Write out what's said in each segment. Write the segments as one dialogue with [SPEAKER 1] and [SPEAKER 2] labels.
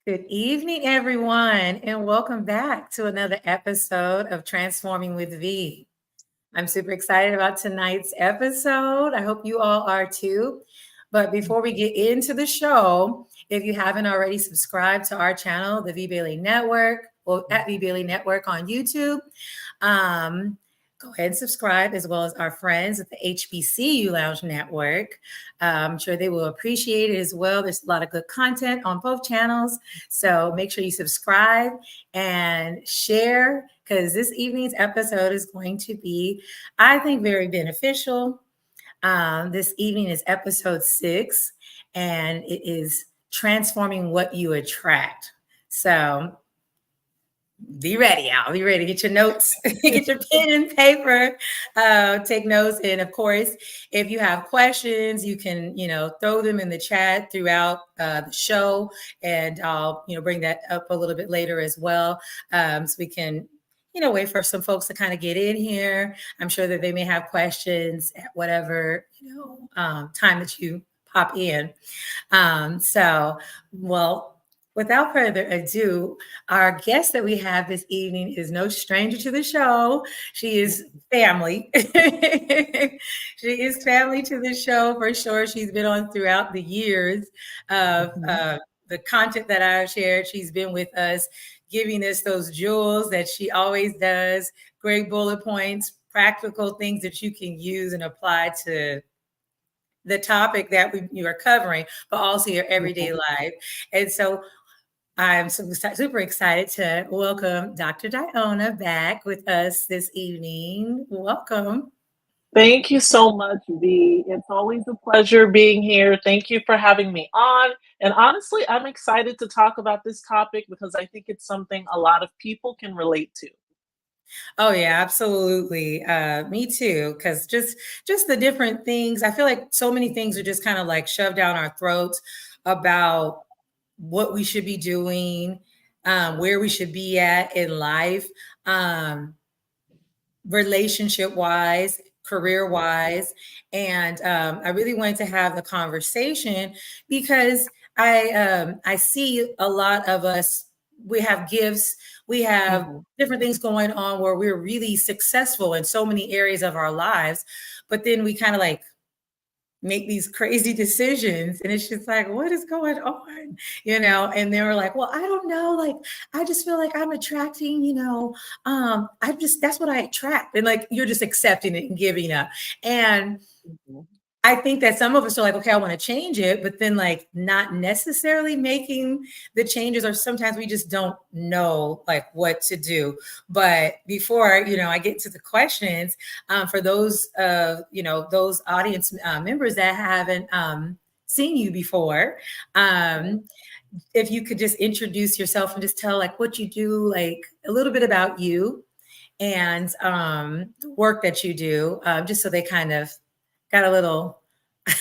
[SPEAKER 1] Good evening, everyone, and welcome back to another episode of Transforming with V. I'm super excited about tonight's episode. I hope you all are too. But before we get into the show, if you haven't already subscribed to our channel, the V Bailey Network, or at V Bailey Network on YouTube, um, go ahead and subscribe, as well as our friends at the HBCU Lounge Network. I'm sure they will appreciate it as well. There's a lot of good content on both channels. So make sure you subscribe and share, because this evening's episode is going to be, I think, very beneficial. This evening is episode 6, and it is transforming what you attract. So be ready, y'all. Be ready. Get your notes, get your pen and paper, take notes. And of course, if you have questions, you can, throw them in the chat throughout the show. And I'll, bring that up a little bit later as well. So we can, wait for some folks to kind of get in here. I'm sure that they may have questions at whatever, time that you pop in. Well, without further ado, our guest that we have this evening is no stranger to the show. She is family. She is family to the show for sure. She's been on throughout the years of the content that I've shared. She's been with us, giving us those jewels that she always does, great bullet points, practical things that you can use and apply to the topic that you are covering, but also your everyday life. And so I'm super excited to welcome Dr. Diona back with us this evening. Welcome.
[SPEAKER 2] Thank you so much, V. It's always a pleasure being here. Thank you for having me on. And honestly, I'm excited to talk about this topic because I think it's something a lot of people can relate to.
[SPEAKER 1] Oh yeah, absolutely. Me too. Because just the different things. I feel like so many things are just kind of like shoved down our throats about what we should be doing, where we should be at in life, relationship wise, career wise. And I really wanted to have the conversation because I see a lot of us, we have gifts, we have different things going on where we're really successful in so many areas of our lives, but then we kind of like make these crazy decisions, and it's just like, what is going on, and they were like, well, I don't know, like, I just feel like I'm attracting, that's what I attract, and like, you're just accepting it and giving up. And I think that some of us are like, okay, I want to change it, but then like not necessarily making the changes, or sometimes we just don't know like what to do. But before, I get to the questions, for those, those audience members that haven't seen you before, if you could just introduce yourself and just tell like what you do, like a little bit about you and the work that you do, just so they kind of got a little,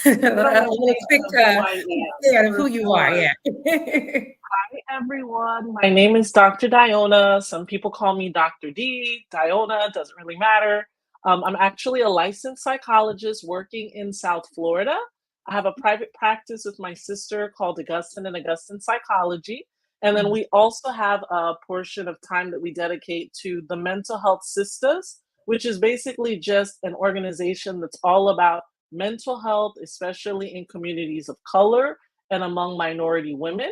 [SPEAKER 1] a little quick, of who you are. Yeah.
[SPEAKER 2] Hi, everyone. My name is Dr. Diona. Some people call me Dr. D. Diona, doesn't really matter. I'm actually a licensed psychologist working in South Florida. I have a private practice with my sister called Augustine and Augustine Psychology. And then we also have a portion of time that we dedicate to the Mental Health Sisters, which is basically just an organization that's all about mental health, especially in communities of color and among minority women.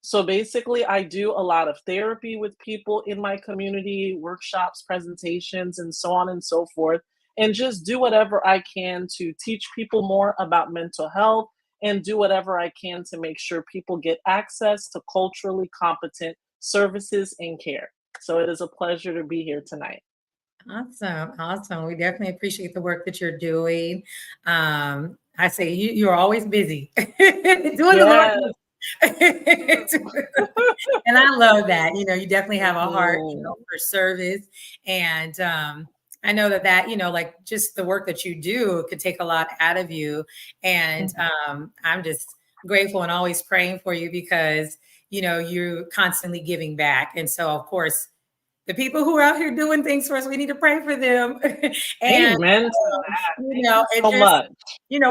[SPEAKER 2] So basically, I do a lot of therapy with people in my community, workshops, presentations, and so on and so forth, and just do whatever I can to teach people more about mental health and do whatever I can to make sure people get access to culturally competent services and care. So it is a pleasure to be here tonight.
[SPEAKER 1] Awesome. We definitely appreciate the work that you're doing. I say you're always busy doing the Lord. And I love that. You definitely have a heart, for service. And I know that, like just the work that you do could take a lot out of you. And I'm just grateful and always praying for you because, you're constantly giving back. And so, of course, the people who are out here doing things for us, we need to pray for them. And,
[SPEAKER 2] Amen.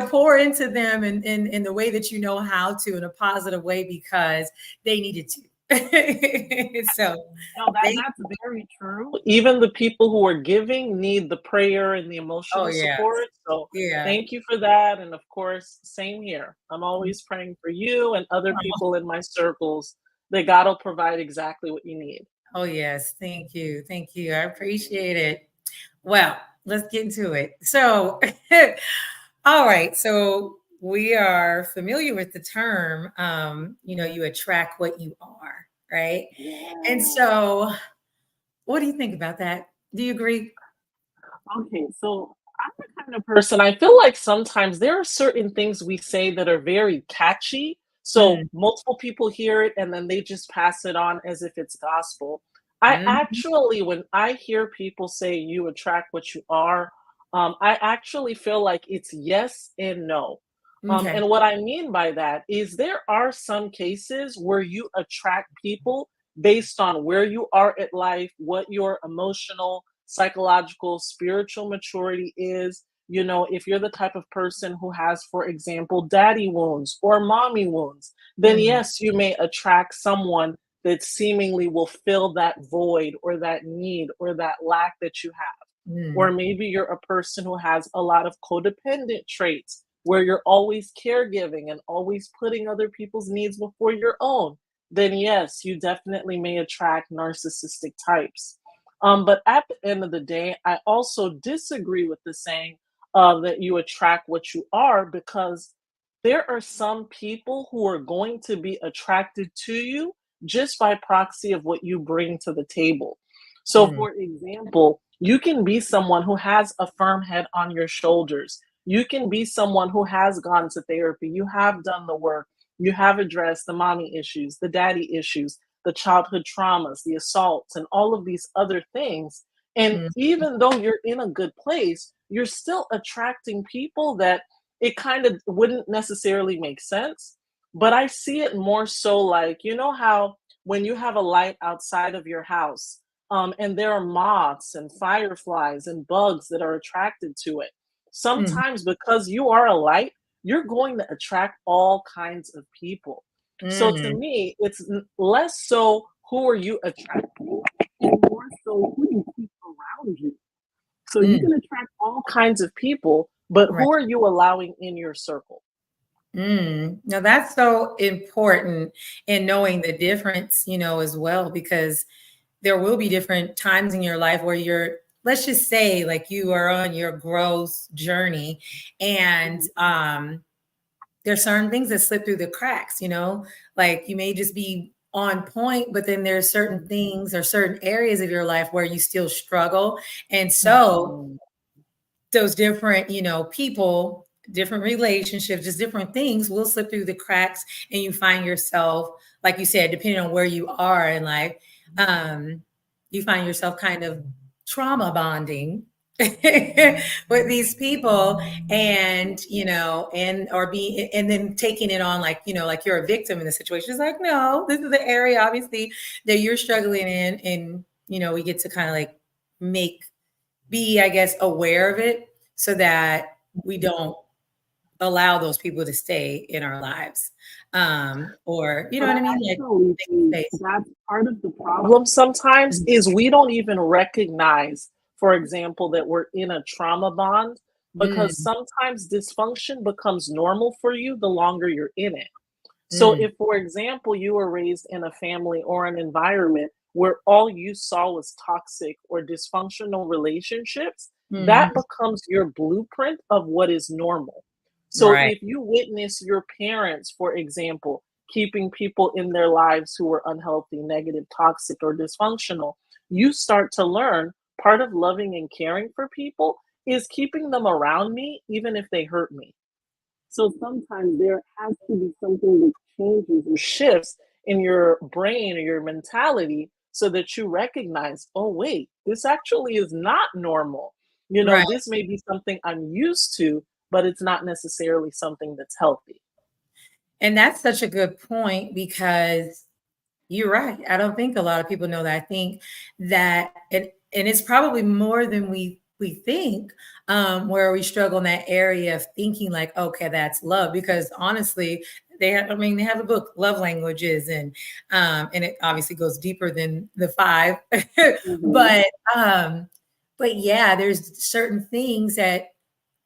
[SPEAKER 1] pour into them in the way that you know how to, in a positive way, because they needed to. So,
[SPEAKER 2] No,
[SPEAKER 1] thank
[SPEAKER 2] that's very true. Even the people who are giving need the prayer and the
[SPEAKER 1] oh,
[SPEAKER 2] emotional
[SPEAKER 1] yes.
[SPEAKER 2] support. So
[SPEAKER 1] Yeah.
[SPEAKER 2] thank you for that. And of course, same here. I'm always praying for you and other people in my circles that God will provide exactly what you need.
[SPEAKER 1] Oh, yes. Thank you. Thank you. I appreciate it. Well, let's get into it. So, all right. So, we are familiar with the term, you attract what you are, right? And
[SPEAKER 2] Yeah.
[SPEAKER 1] so, what do you think about that? Do you agree?
[SPEAKER 2] Okay, so I'm the kind of person, I feel like sometimes there are certain things we say that are very catchy. So
[SPEAKER 1] Mm,
[SPEAKER 2] multiple people hear it and then they just pass it on as if it's gospel. I
[SPEAKER 1] mhm,
[SPEAKER 2] actually, when I hear people say you attract what you are, I actually feel like it's yes and no.
[SPEAKER 1] okay.
[SPEAKER 2] And what I mean by that is there are some cases where you attract people based on where you are at life, what your emotional, psychological, spiritual maturity is. You know, if you're the type of person who has, for example, daddy wounds or mommy wounds, then
[SPEAKER 1] Mm,
[SPEAKER 2] yes, you may attract someone that seemingly will fill that void or that need or that lack that you have. Or
[SPEAKER 1] mm,
[SPEAKER 2] maybe you're a person who has a lot of codependent traits where you're always caregiving and always putting other people's needs before your own. Then yes, you definitely may attract narcissistic types. But at the end of the day, I also disagree with the saying that you attract what you are, because there are some people who are going to be attracted to you just by proxy of what you bring to the table. So,
[SPEAKER 1] mm,
[SPEAKER 2] for example, you can be someone who has a firm head on your shoulders. You can be someone who has gone to therapy. You have done the work. You have addressed the mommy issues, the daddy issues, the childhood traumas, the assaults, and all of these other things. And
[SPEAKER 1] mm,
[SPEAKER 2] even though you're in a good place, you're still attracting people that it kind of wouldn't necessarily make sense. But I see it more so like, you know, how when you have a light outside of your house, and there are moths and fireflies and bugs that are attracted to it.
[SPEAKER 1] mm,
[SPEAKER 2] Sometimes, because you are a light, you're going to attract all kinds of people. So to
[SPEAKER 1] mm,
[SPEAKER 2] me, it's less so who are you attracting and more so who you keep around you. So you
[SPEAKER 1] mm,
[SPEAKER 2] can attract all kinds of people, but
[SPEAKER 1] right.
[SPEAKER 2] who are you allowing in your circle?
[SPEAKER 1] Now that's so important in knowing the difference, as well, because there will be different times in your life where let's just say, like, you are on your growth journey, and
[SPEAKER 2] Mhm.
[SPEAKER 1] there's certain things that slip through the cracks, like you may just be on point, but then there's certain things or certain areas of your life where you still struggle. And so
[SPEAKER 2] Mhm.
[SPEAKER 1] those different, people, different relationships, just different things will slip through the cracks, and you find yourself, like you said, depending on where you are in life, um, you find yourself kind of trauma bonding with these people, and and or be and then taking it on, like, like you're a victim in the situation. It's like, no, this is the area obviously that you're struggling in, and we get to kind of like make be, I guess, aware of it, so that we don't allow those people to stay in our lives. Or, you know
[SPEAKER 2] But
[SPEAKER 1] what
[SPEAKER 2] I
[SPEAKER 1] I mean? Like,
[SPEAKER 2] actually
[SPEAKER 1] make
[SPEAKER 2] think
[SPEAKER 1] space.
[SPEAKER 2] that's part of the problem sometimes
[SPEAKER 1] Mhm.
[SPEAKER 2] is we don't even recognize, for example, that we're in a trauma bond, because
[SPEAKER 1] Mm,
[SPEAKER 2] sometimes dysfunction becomes normal for you the longer you're in it. So
[SPEAKER 1] mm,
[SPEAKER 2] if, for example, you were raised in a family or an environment where all you saw was toxic or dysfunctional relationships, that
[SPEAKER 1] mhm.
[SPEAKER 2] becomes your blueprint of what is normal. So
[SPEAKER 1] Right.
[SPEAKER 2] if you witness your parents, for example, keeping people in their lives who are unhealthy, negative, toxic, or dysfunctional, you start to learn part of loving and caring for people is keeping them around me, even if they hurt me. So sometimes there has to be something that changes or shifts in your brain or your mentality so that you recognize, oh, wait, this actually is not normal. You know,
[SPEAKER 1] Right.
[SPEAKER 2] this may be something I'm used to, but it's not necessarily something that's healthy.
[SPEAKER 1] And that's such a good point, because you're right. I don't think a lot of people know that. I think that, and it's probably more than we think, where we struggle in that area of thinking like, okay, that's love. Because honestly, they have, I mean, they have a book, Love Languages, and it obviously goes deeper than the five.
[SPEAKER 2] Mhm.
[SPEAKER 1] but um, but yeah, there's certain things that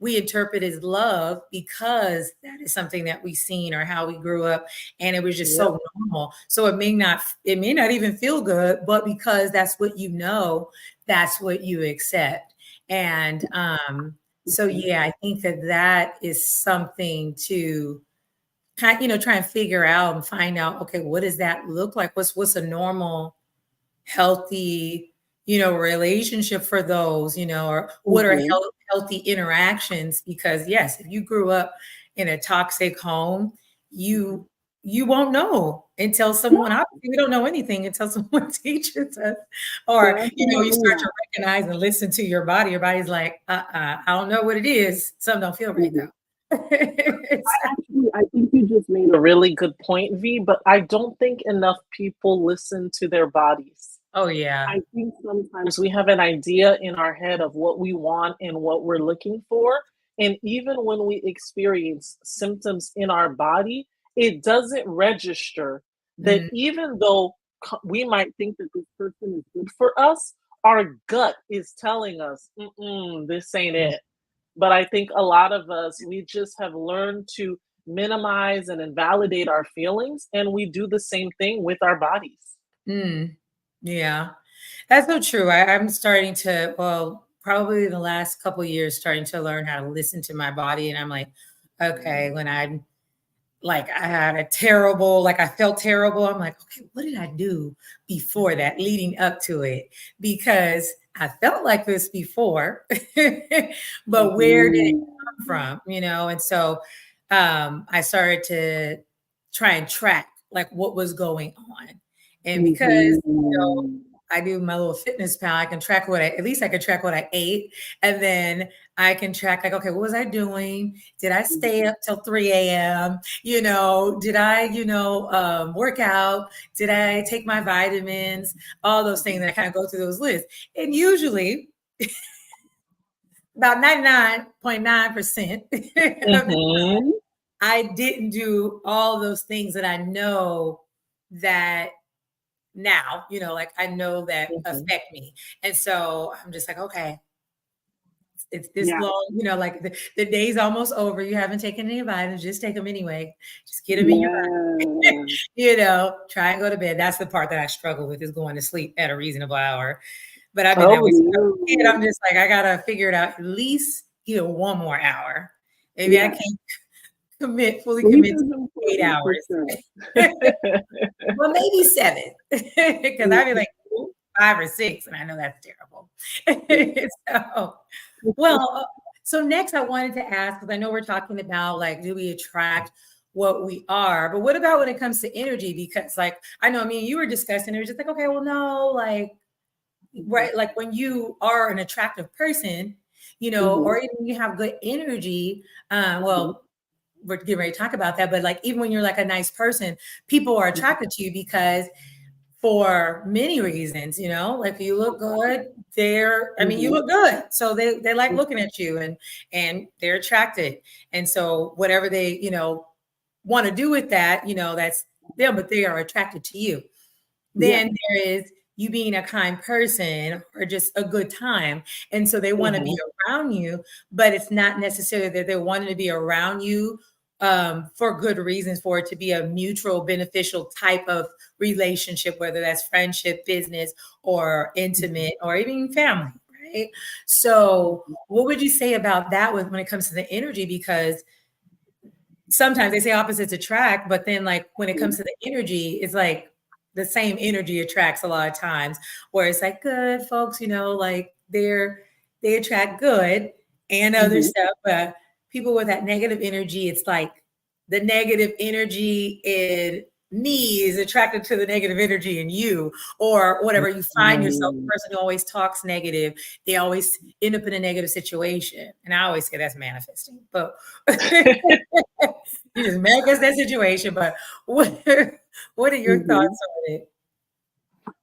[SPEAKER 1] we interpret as love because that is something that we seen or how we grew up, and it was just
[SPEAKER 2] Yep.
[SPEAKER 1] so normal. So it may not even feel good, but because that's what you know, that's what you accept. And so
[SPEAKER 2] Mhm.
[SPEAKER 1] yeah, I think that that is something to kind, try and figure out and find out, okay, what does that look like? What's a normal, healthy, relationship for those, or what are
[SPEAKER 2] Mhm.
[SPEAKER 1] healthy interactions? Because yes, if you grew up in a toxic home, you won't know until someone, obviously we don't know anything until someone teaches us, or you
[SPEAKER 2] Definitely
[SPEAKER 1] start
[SPEAKER 2] not.
[SPEAKER 1] to recognize and listen to your body. Your body's like, I don't know what it is. Something don't feel right
[SPEAKER 2] Mhm.
[SPEAKER 1] though.
[SPEAKER 2] Actually, I think you just made a really good point, V, but I don't think enough people listen to their bodies.
[SPEAKER 1] Oh yeah.
[SPEAKER 2] I think sometimes we have an idea in our head of what we want and what we're looking for. And even when we experience symptoms in our body, it doesn't register that
[SPEAKER 1] Mm,
[SPEAKER 2] even though we might think that this person is good for us, our gut is telling us, mm-mm, this ain't it. But I think a lot of us, we just have learned to minimize and invalidate our feelings, and we do the same thing with our bodies.
[SPEAKER 1] mm, yeah. That's so true. I'm starting to, well, probably the last couple of years, starting to learn how to listen to my body. And I'm like, okay, when I had a terrible, like I felt terrible, I'm like, okay, what did I do before that, leading up to it? Because I felt like this before, but where did it
[SPEAKER 2] Mhm.
[SPEAKER 1] come from? And so I started to try and track like what was going on. And because,
[SPEAKER 2] Mhm.
[SPEAKER 1] I do my little fitness pal. I can track at least I can track what I ate. And then I can track like, okay, what was I doing? Did I stay
[SPEAKER 2] Mhm.
[SPEAKER 1] up till 3 a.m.? Did I, work out? Did I take my vitamins? All those things. And I kind of go through those lists. And usually about 99.9% of the
[SPEAKER 2] Mhm.
[SPEAKER 1] I didn't do all those things that I know that now, like I know that
[SPEAKER 2] Mhm.
[SPEAKER 1] affect me. And so I'm just like, okay, it's this
[SPEAKER 2] Yeah.
[SPEAKER 1] long, like the day's almost over. You haven't taken any vitamins, just take them anyway. Just get them in your body.
[SPEAKER 2] Yeah.
[SPEAKER 1] Try and go to bed. That's the part that I struggle with, is going to sleep at a reasonable hour. But I've been that
[SPEAKER 2] Oh,
[SPEAKER 1] way since I was a kid.
[SPEAKER 2] no.
[SPEAKER 1] I'm just like, I gotta figure it out at least, one more hour. Maybe I
[SPEAKER 2] Yeah.
[SPEAKER 1] can't fully
[SPEAKER 2] Sleep
[SPEAKER 1] commit to
[SPEAKER 2] is
[SPEAKER 1] 8
[SPEAKER 2] important for
[SPEAKER 1] hours.
[SPEAKER 2] sure.
[SPEAKER 1] Well, maybe 7. Because I'd be
[SPEAKER 2] Mhm.
[SPEAKER 1] like 5 or 6, and I know that's terrible.
[SPEAKER 2] Yeah.
[SPEAKER 1] So, well, so next I wanted to ask, because I know we're talking about like, do we attract what we are? But what about when it comes to energy? Because like, I know, you were discussing, it was just like, okay, well, no, like,
[SPEAKER 2] Mhm.
[SPEAKER 1] right, like when you are an attractive person,
[SPEAKER 2] Mhm.
[SPEAKER 1] or even you have good energy,
[SPEAKER 2] Mhm.
[SPEAKER 1] well, we're getting ready to talk about that, but like even when you're like a nice person, people are
[SPEAKER 2] Mhm.
[SPEAKER 1] attracted to you because for many reasons, like you look good, you
[SPEAKER 2] Mhm.
[SPEAKER 1] look good. So they like
[SPEAKER 2] Mhm.
[SPEAKER 1] looking at you, and they're attracted. And so whatever they, want to do with that, that's them, but they are attracted to you.
[SPEAKER 2] Yeah.
[SPEAKER 1] Then there is you being a kind person or just a good time. And so they want to be
[SPEAKER 2] Mhm.
[SPEAKER 1] around you, but it's not necessarily that they wanting to be around you for good reasons, for it to be a mutual beneficial type of relationship, whether that's friendship, business, or intimate, or even family, right? So
[SPEAKER 2] Mhm.
[SPEAKER 1] what would you say about that when it comes to the energy? Because sometimes they say opposites attract, but then like when it comes
[SPEAKER 2] Mhm.
[SPEAKER 1] to the energy, it's like the same energy attracts a lot of times, where it's like good folks, like they attract good and other
[SPEAKER 2] Mhm.
[SPEAKER 1] stuff. But people with that negative energy, it's like the negative energy in me is attracted to the negative energy in you, or whatever. You find yourself, the
[SPEAKER 2] Mhm.
[SPEAKER 1] person who always talks negative, they always end up in a negative situation. And I always say that's manifesting, but you just manifest that situation. But what what are your
[SPEAKER 2] Mhm.
[SPEAKER 1] thoughts on it?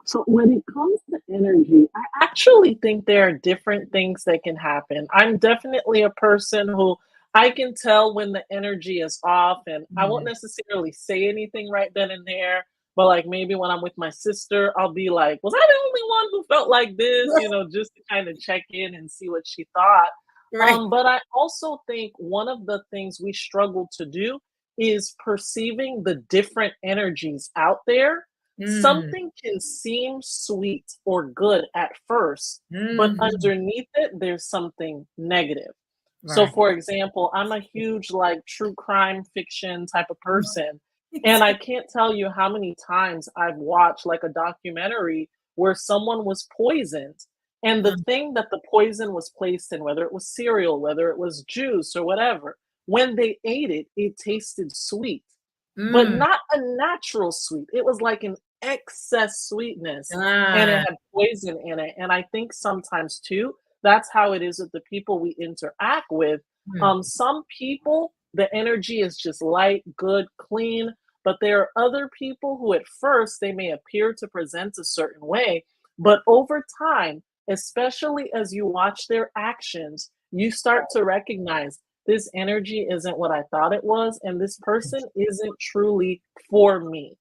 [SPEAKER 2] So when it comes to energy, I actually think there are different things that can happen. I'm definitely a person who I can tell when the energy is off, and I won't
[SPEAKER 1] Mm.
[SPEAKER 2] necessarily say anything right then and there, but, like, maybe when I'm with my sister, I'll be like, "Was I the only one who felt like this?" You know, just to kinda check in and see what she thought.
[SPEAKER 1] Right.
[SPEAKER 2] But I also think one of the things we struggle to do is perceiving the different energies out there.
[SPEAKER 1] Mm.
[SPEAKER 2] Something can seem sweet or good at first, but
[SPEAKER 1] Mhm.
[SPEAKER 2] underneath it, there's something negative. So,
[SPEAKER 1] Right.
[SPEAKER 2] for example, I'm a huge, like, true crime fiction type of
[SPEAKER 1] Mhm.
[SPEAKER 2] person,
[SPEAKER 1] Me
[SPEAKER 2] and I
[SPEAKER 1] too.
[SPEAKER 2] can't tell you how many times I've watched, like, a documentary where someone was poisoned, and the
[SPEAKER 1] Mm.
[SPEAKER 2] thing that the poison was placed in, whether it was cereal, whether it was juice or whatever, when they ate it, it tasted sweet, but
[SPEAKER 1] Mm.
[SPEAKER 2] not a natural sweet. It was like an excess sweetness, and it
[SPEAKER 1] Ah.
[SPEAKER 2] had poison in it. And I think sometimes too, that's how it is with the people we interact with.
[SPEAKER 1] Mm.
[SPEAKER 2] Some people, the energy is just light, good, clean, but there are other people who at first they may appear to present a certain way, but over time, especially as you watch their actions, you start to recognize this energy isn't what I thought it was, and this person isn't truly for me.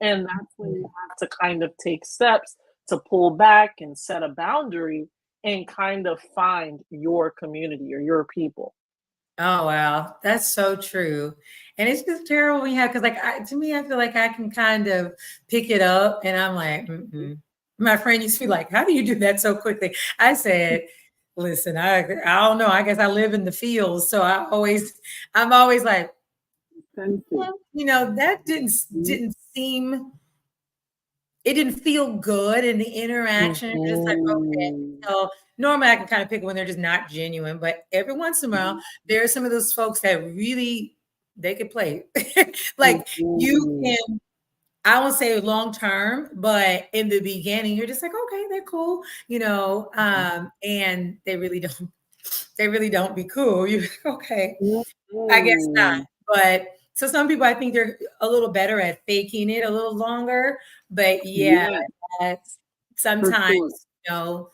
[SPEAKER 2] And that's when you
[SPEAKER 1] Mhm.
[SPEAKER 2] have to kind of take steps to pull back and set a boundary and kind of find your community or your people.
[SPEAKER 1] Oh, wow. That's so true. And it's just terrible when you have, because like, to me, I feel like I can kind of pick it up and I'm like, mm-mm. My friend used to be like, how do you do that so quickly? I said, listen, I don't know. I guess I live in the fields. So I'm always like,
[SPEAKER 2] Tend to.
[SPEAKER 1] that didn't seem, it didn't feel good in the interaction. You're just like, okay.
[SPEAKER 2] Mhm.
[SPEAKER 1] So normally I can kind of pick when they're just not genuine, but every once in a while, there are some of those folks that really they could play. Like you
[SPEAKER 2] Mhm.
[SPEAKER 1] can, I won't say long term, but in the beginning, you're just like, okay, they're cool, and they really don't be cool. You're like, okay, I guess not.
[SPEAKER 2] Mhm.
[SPEAKER 1] But so some people, I think they're a little better at faking it a little longer. But yeah,
[SPEAKER 2] Yeah,
[SPEAKER 1] that's
[SPEAKER 2] for
[SPEAKER 1] sometimes,
[SPEAKER 2] sure.
[SPEAKER 1] you know,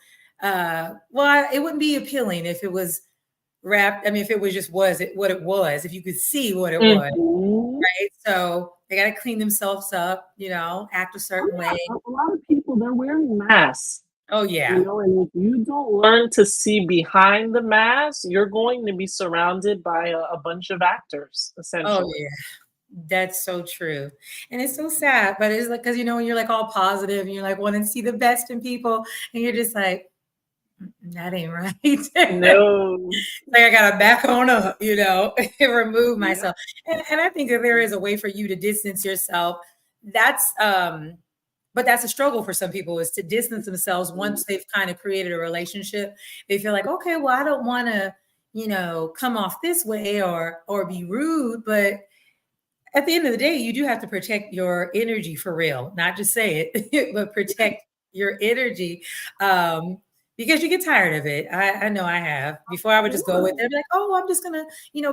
[SPEAKER 1] well, it wouldn't be appealing if it was wrapped. I mean, if it was just was it what it was, if you could see what it was,
[SPEAKER 2] Mhm.
[SPEAKER 1] right? So they got to clean themselves up, act a
[SPEAKER 2] Oh,
[SPEAKER 1] certain way.
[SPEAKER 2] yeah, a lot of people, they're wearing masks.
[SPEAKER 1] Oh, yeah.
[SPEAKER 2] And if you don't learn to see behind the mask, you're going to be surrounded by a bunch of actors,
[SPEAKER 1] Oh,
[SPEAKER 2] essentially.
[SPEAKER 1] yeah. That's so true. And it's so sad, but it's like, because, when you're like all positive and you're like wanting to see the best in people, and you're just like, that ain't right.
[SPEAKER 2] No.
[SPEAKER 1] Like I gotta back on up, and remove
[SPEAKER 2] Yeah.
[SPEAKER 1] myself. And I think that there is a way for you to distance yourself. That's but that's a struggle for some people, is to distance themselves once they've kind of created a relationship. They feel like, okay, well, I don't want to, come off this way or be rude, but at the end of the day, you do have to protect your energy for real, not just say it, but protect your energy. Um, because you get tired of it. I know I have. Before I would just go with
[SPEAKER 2] Sure.
[SPEAKER 1] it, be like, oh, I'm just gonna,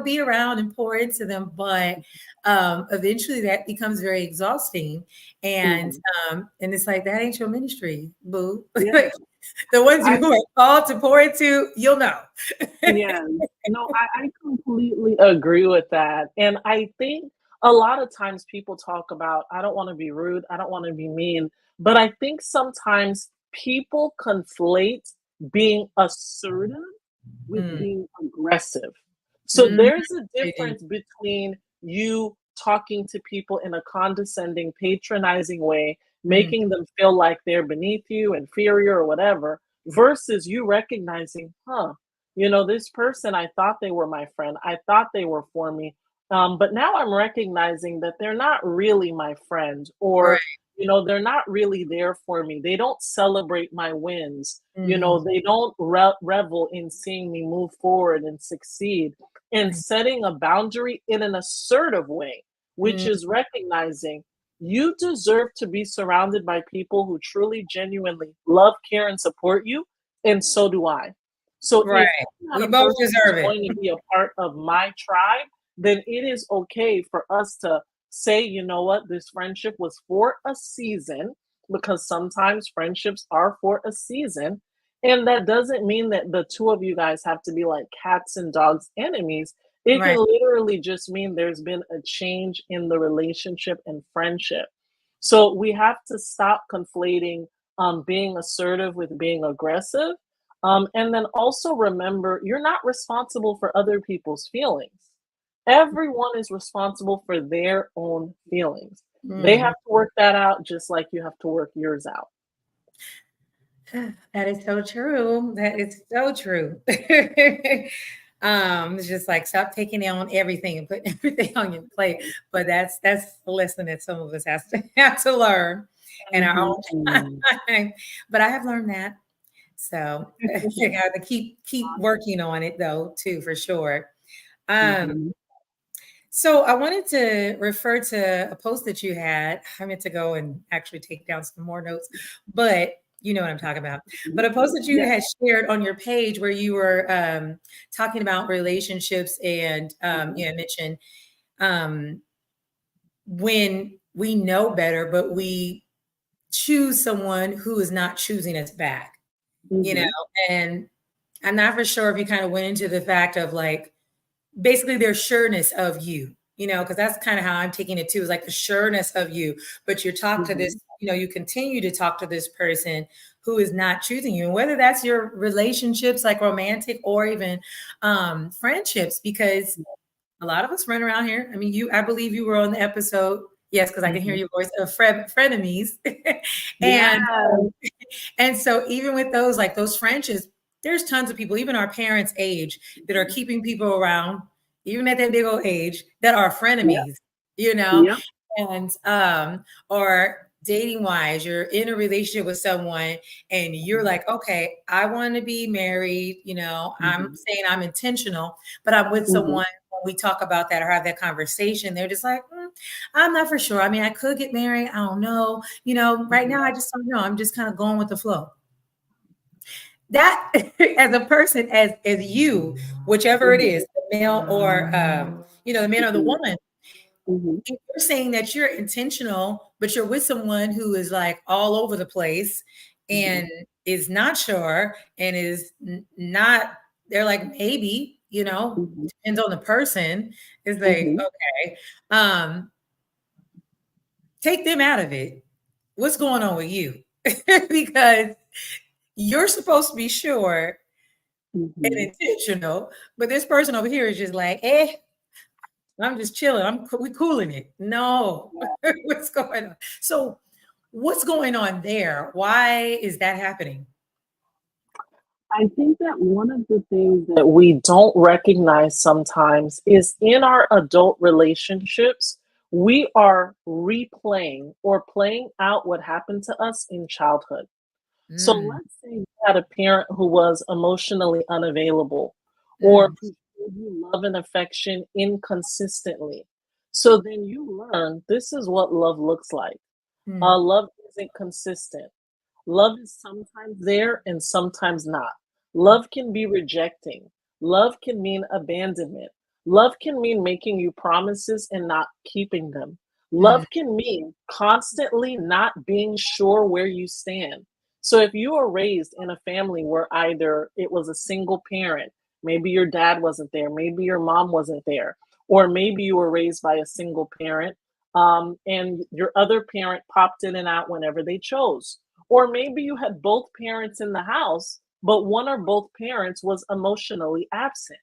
[SPEAKER 1] be around and pour into them. But eventually that becomes very exhausting. And
[SPEAKER 2] Mhm.
[SPEAKER 1] and it's like that ain't your ministry, boo.
[SPEAKER 2] Yeah.
[SPEAKER 1] Like the ones
[SPEAKER 2] I
[SPEAKER 1] you are called to pour into, you'll know.
[SPEAKER 2] Yes. No, I completely agree with that. And I think a lot of times people talk about, I don't want to be rude, I don't want to be mean. But I think sometimes people conflate being assertive with
[SPEAKER 1] Mm,
[SPEAKER 2] being aggressive. So
[SPEAKER 1] mhm,
[SPEAKER 2] there's a
[SPEAKER 1] they do.
[SPEAKER 2] difference between you talking to people in a condescending, patronizing way,
[SPEAKER 1] Mm,
[SPEAKER 2] making them feel like they're beneath you, inferior, or whatever, versus you recognizing, huh, this person, I thought they were my friend. I thought they were for me. But now I'm recognizing that they're not really my friend,
[SPEAKER 1] right.
[SPEAKER 2] or, they're not really there for me. They don't celebrate my wins.
[SPEAKER 1] Mm,
[SPEAKER 2] They don't revel in seeing me move forward and succeed, and
[SPEAKER 1] right.
[SPEAKER 2] setting a boundary in an assertive way, which
[SPEAKER 1] Mm,
[SPEAKER 2] is recognizing you deserve to be surrounded by people who truly, genuinely love, care, and support you. And so do I. So
[SPEAKER 1] right.
[SPEAKER 2] if you're not
[SPEAKER 1] We
[SPEAKER 2] a
[SPEAKER 1] both
[SPEAKER 2] person who's
[SPEAKER 1] deserve it.
[SPEAKER 2] going to be a part of my tribe, then it is okay for us to say, you know what, this friendship was for a season, because sometimes friendships are for a season. And that doesn't mean that the two of you guys have to be like cats and dogs enemies. It can
[SPEAKER 1] Right.
[SPEAKER 2] literally just mean there's been a change in the relationship and friendship. So we have to stop conflating being assertive with being aggressive. And then also remember, you're not responsible for other people's feelings. Everyone is responsible for their own feelings. They have
[SPEAKER 1] Mm.
[SPEAKER 2] to work that out just like you have to work yours out.
[SPEAKER 1] That is so true. That is so true. It's just like stop taking on everything and putting everything on your plate. But that's the lesson that some of us has to have to learn in our own
[SPEAKER 2] Mhm.
[SPEAKER 1] time. But I have learned that. So you got to keep working on it though, too, for sure. Um,
[SPEAKER 2] Mhm.
[SPEAKER 1] so I wanted to refer to a post that you had. I meant to go and actually take down some more notes, but you know what I'm talking about. But
[SPEAKER 2] Mhm.
[SPEAKER 1] a post that you
[SPEAKER 2] Yeah.
[SPEAKER 1] had shared on your page where you were talking about relationships and
[SPEAKER 2] Mhm.
[SPEAKER 1] you mentioned um, when we know better, but we choose someone who is not choosing us back, you know,
[SPEAKER 2] Mhm.
[SPEAKER 1] and I'm not for sure if you kind of went into the fact of like basically their sureness of you, you know, because that's kind of how I'm taking it too, is like the sureness of you. But you talk to this,
[SPEAKER 2] Mhm.
[SPEAKER 1] you know, you continue to talk to this person who is not choosing you. And whether that's your relationships, like romantic or even friendships, because a lot of us run around here. I mean, I believe you were on the episode. Yes, because I can hear
[SPEAKER 2] Mhm.
[SPEAKER 1] your voice of frenemies.
[SPEAKER 2] Yeah.
[SPEAKER 1] and and so even with those, like those friendships, there's tons of people, even our parents' age, that are keeping people around, even at that big old age, that are
[SPEAKER 2] Yep.
[SPEAKER 1] frenemies, you know?
[SPEAKER 2] Yep.
[SPEAKER 1] And or dating wise, you're in a relationship with someone and you're like, okay, I want to be married, you know, I'm
[SPEAKER 2] Mhm.
[SPEAKER 1] saying I'm intentional, but I'm with
[SPEAKER 2] Mhm.
[SPEAKER 1] someone when we talk about that or have that conversation, they're just like, I'm not for sure. I mean, I could get married. I don't know. You know, right
[SPEAKER 2] Mhm.
[SPEAKER 1] now, I just don't know. I'm just kind of going with the flow. That, as a person, as you, whichever it
[SPEAKER 2] Mhm.
[SPEAKER 1] is, the male or you know, the man or the
[SPEAKER 2] Mhm.
[SPEAKER 1] woman,
[SPEAKER 2] Mhm.
[SPEAKER 1] if you're saying that you're intentional, but you're with someone who is like all over the place
[SPEAKER 2] Mhm.
[SPEAKER 1] and is not sure and is not, they're like, maybe, you know,
[SPEAKER 2] Mhm.
[SPEAKER 1] depends on the person. It's like,
[SPEAKER 2] Mhm.
[SPEAKER 1] okay, um, take them out of it. What's going on with you? Because you're supposed to be sure and
[SPEAKER 2] Mhm.
[SPEAKER 1] intentional, but this person over here is just like, I'm just chilling. We cooling it. No, what's going on? So, what's going on there? Why is that happening?
[SPEAKER 2] I think that one of the things that we don't recognize sometimes is in our adult relationships, we are replaying or playing out what happened to us in childhood. So
[SPEAKER 1] Mm,
[SPEAKER 2] let's say you had a parent who was emotionally unavailable or
[SPEAKER 1] mm,
[SPEAKER 2] who showed you love and affection inconsistently. So then you learn this is what love looks like.
[SPEAKER 1] mm,
[SPEAKER 2] Love isn't consistent. Love is sometimes there and sometimes not. Love can be rejecting. Love can mean abandonment. Love can mean making you promises and not keeping them.
[SPEAKER 1] mm,
[SPEAKER 2] Love can mean constantly not being sure where you stand. So if you were raised in a family where either it was a single parent, maybe your dad wasn't there, maybe your mom wasn't there, or maybe you were raised by a single parent and your other parent popped in and out whenever they chose. Or maybe you had both parents in the house, but one or both parents was emotionally absent.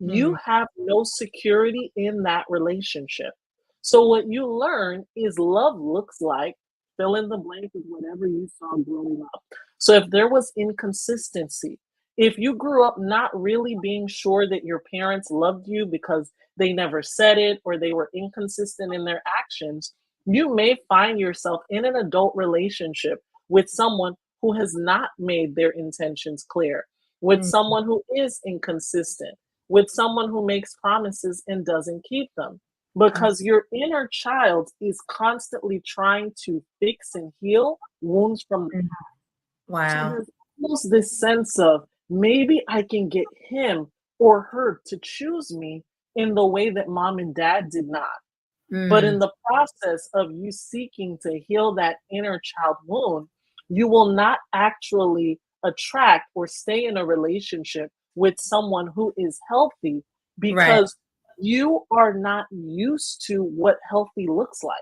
[SPEAKER 2] You
[SPEAKER 1] mm,
[SPEAKER 2] have no security in that relationship. So, what you learn is love looks like fill in the blank with whatever you saw growing up. So, if there was inconsistency, if you grew up not really being sure that your parents loved you because they never said it or they were inconsistent in their actions, you may find yourself in an adult relationship with someone who has not made their intentions clear, with
[SPEAKER 1] mm,
[SPEAKER 2] someone who is inconsistent, with someone who makes promises and doesn't keep them.
[SPEAKER 1] mm,
[SPEAKER 2] Because your inner child is constantly trying to fix and heal wounds from the
[SPEAKER 1] mm.
[SPEAKER 2] so
[SPEAKER 1] Wow.
[SPEAKER 2] there's almost this sense of maybe I can get him or her to choose me in the way that mom and dad did not. But in
[SPEAKER 1] Mm,
[SPEAKER 2] the process of you seeking to heal that inner child wound, you will not actually attract or stay in a relationship with someone who is healthy
[SPEAKER 1] right.
[SPEAKER 2] because you are not used to what healthy looks like.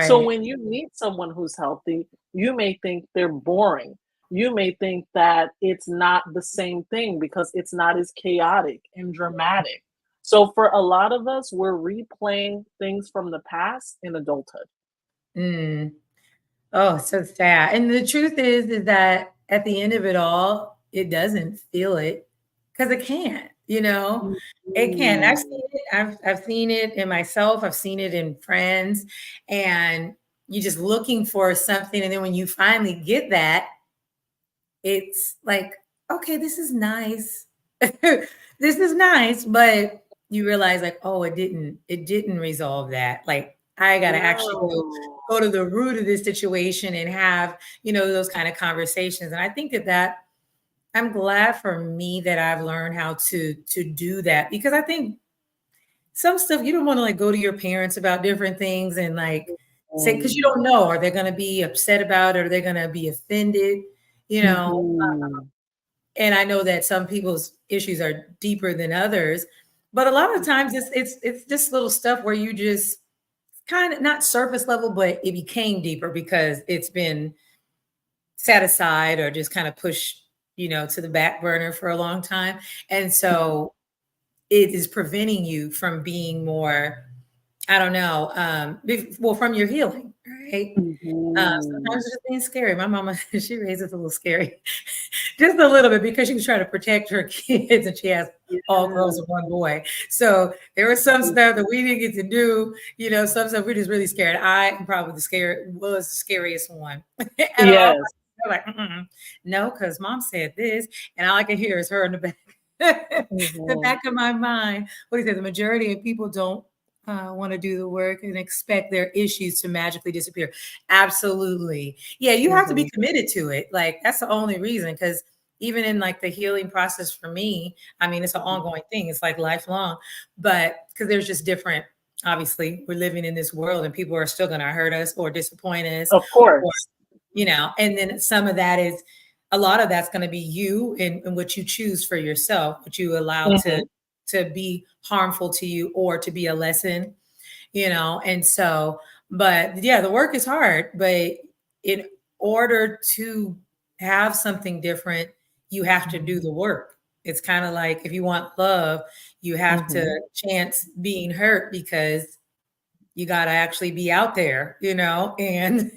[SPEAKER 2] So
[SPEAKER 1] Right.
[SPEAKER 2] when you meet someone who's healthy, you may think they're boring. You may think that it's not the same thing because it's not as chaotic and dramatic. So for a lot of us, we're replaying things from the past in adulthood.
[SPEAKER 1] Mm. Oh, so sad. And the truth is that at the end of it all, it doesn't feel it because it can't, you know? It can. I've
[SPEAKER 2] Mhm.
[SPEAKER 1] seen it. I've seen it in myself. I've seen it in friends. And you're just looking for something. And then when you finally get that, it's like, okay, this is nice. This is nice, but you realize like, oh, it didn't resolve that. Like I gotta actually
[SPEAKER 2] No.
[SPEAKER 1] go to the root of this situation and have, those kind of conversations. And I think that I'm glad for me that I've learned how to do that because I think some stuff you don't want to like go to your parents about different things and like say because you
[SPEAKER 2] Mm.
[SPEAKER 1] don't know are they going to be upset about it or they're going to be offended, you know
[SPEAKER 2] Mhm.
[SPEAKER 1] and I know that some people's issues are deeper than others, but a lot of times it's just little stuff where you just kind of not surface level, but it became deeper because it's been set aside or just kind of pushed, to the back burner for a long time. And so it is preventing you from being more, I don't know, well, from your healing, right? Sometimes
[SPEAKER 2] Mhm.
[SPEAKER 1] it's just being scary. My mama, she raised us a little scary, just a little bit because she was trying to protect her kids and she has all girls and one boy. So there was some stuff that we didn't get to do, some stuff we're just really scared. I am probably was the scariest one. And all
[SPEAKER 2] Yes.
[SPEAKER 1] they're like, mm-mm, no, because mom said this, and all I can hear is her in the back, the
[SPEAKER 2] Mhm.
[SPEAKER 1] back of my mind. What is it? The majority of people don't want to do the work and expect their issues to magically disappear. Absolutely. Yeah, you have to be
[SPEAKER 2] Mhm.
[SPEAKER 1] committed to it. Like that's the only reason. Because even in like the healing process for me, I mean, it's an
[SPEAKER 2] Mhm.
[SPEAKER 1] ongoing thing. It's like lifelong, but because there's just different. Obviously, we're living in this world, and people are still going to hurt us or disappoint us,
[SPEAKER 2] Of
[SPEAKER 1] or
[SPEAKER 2] course.
[SPEAKER 1] and then some of that is a lot of that's going to be you and what you choose for yourself, what you allow
[SPEAKER 2] Mhm.
[SPEAKER 1] to be harmful to you or to be a lesson, and so, but yeah, the work is hard, but in order to have something different, you have to do the work. It's kind of like if you want love, you have to
[SPEAKER 2] Mhm.
[SPEAKER 1] chance being hurt because you got to actually be out there, and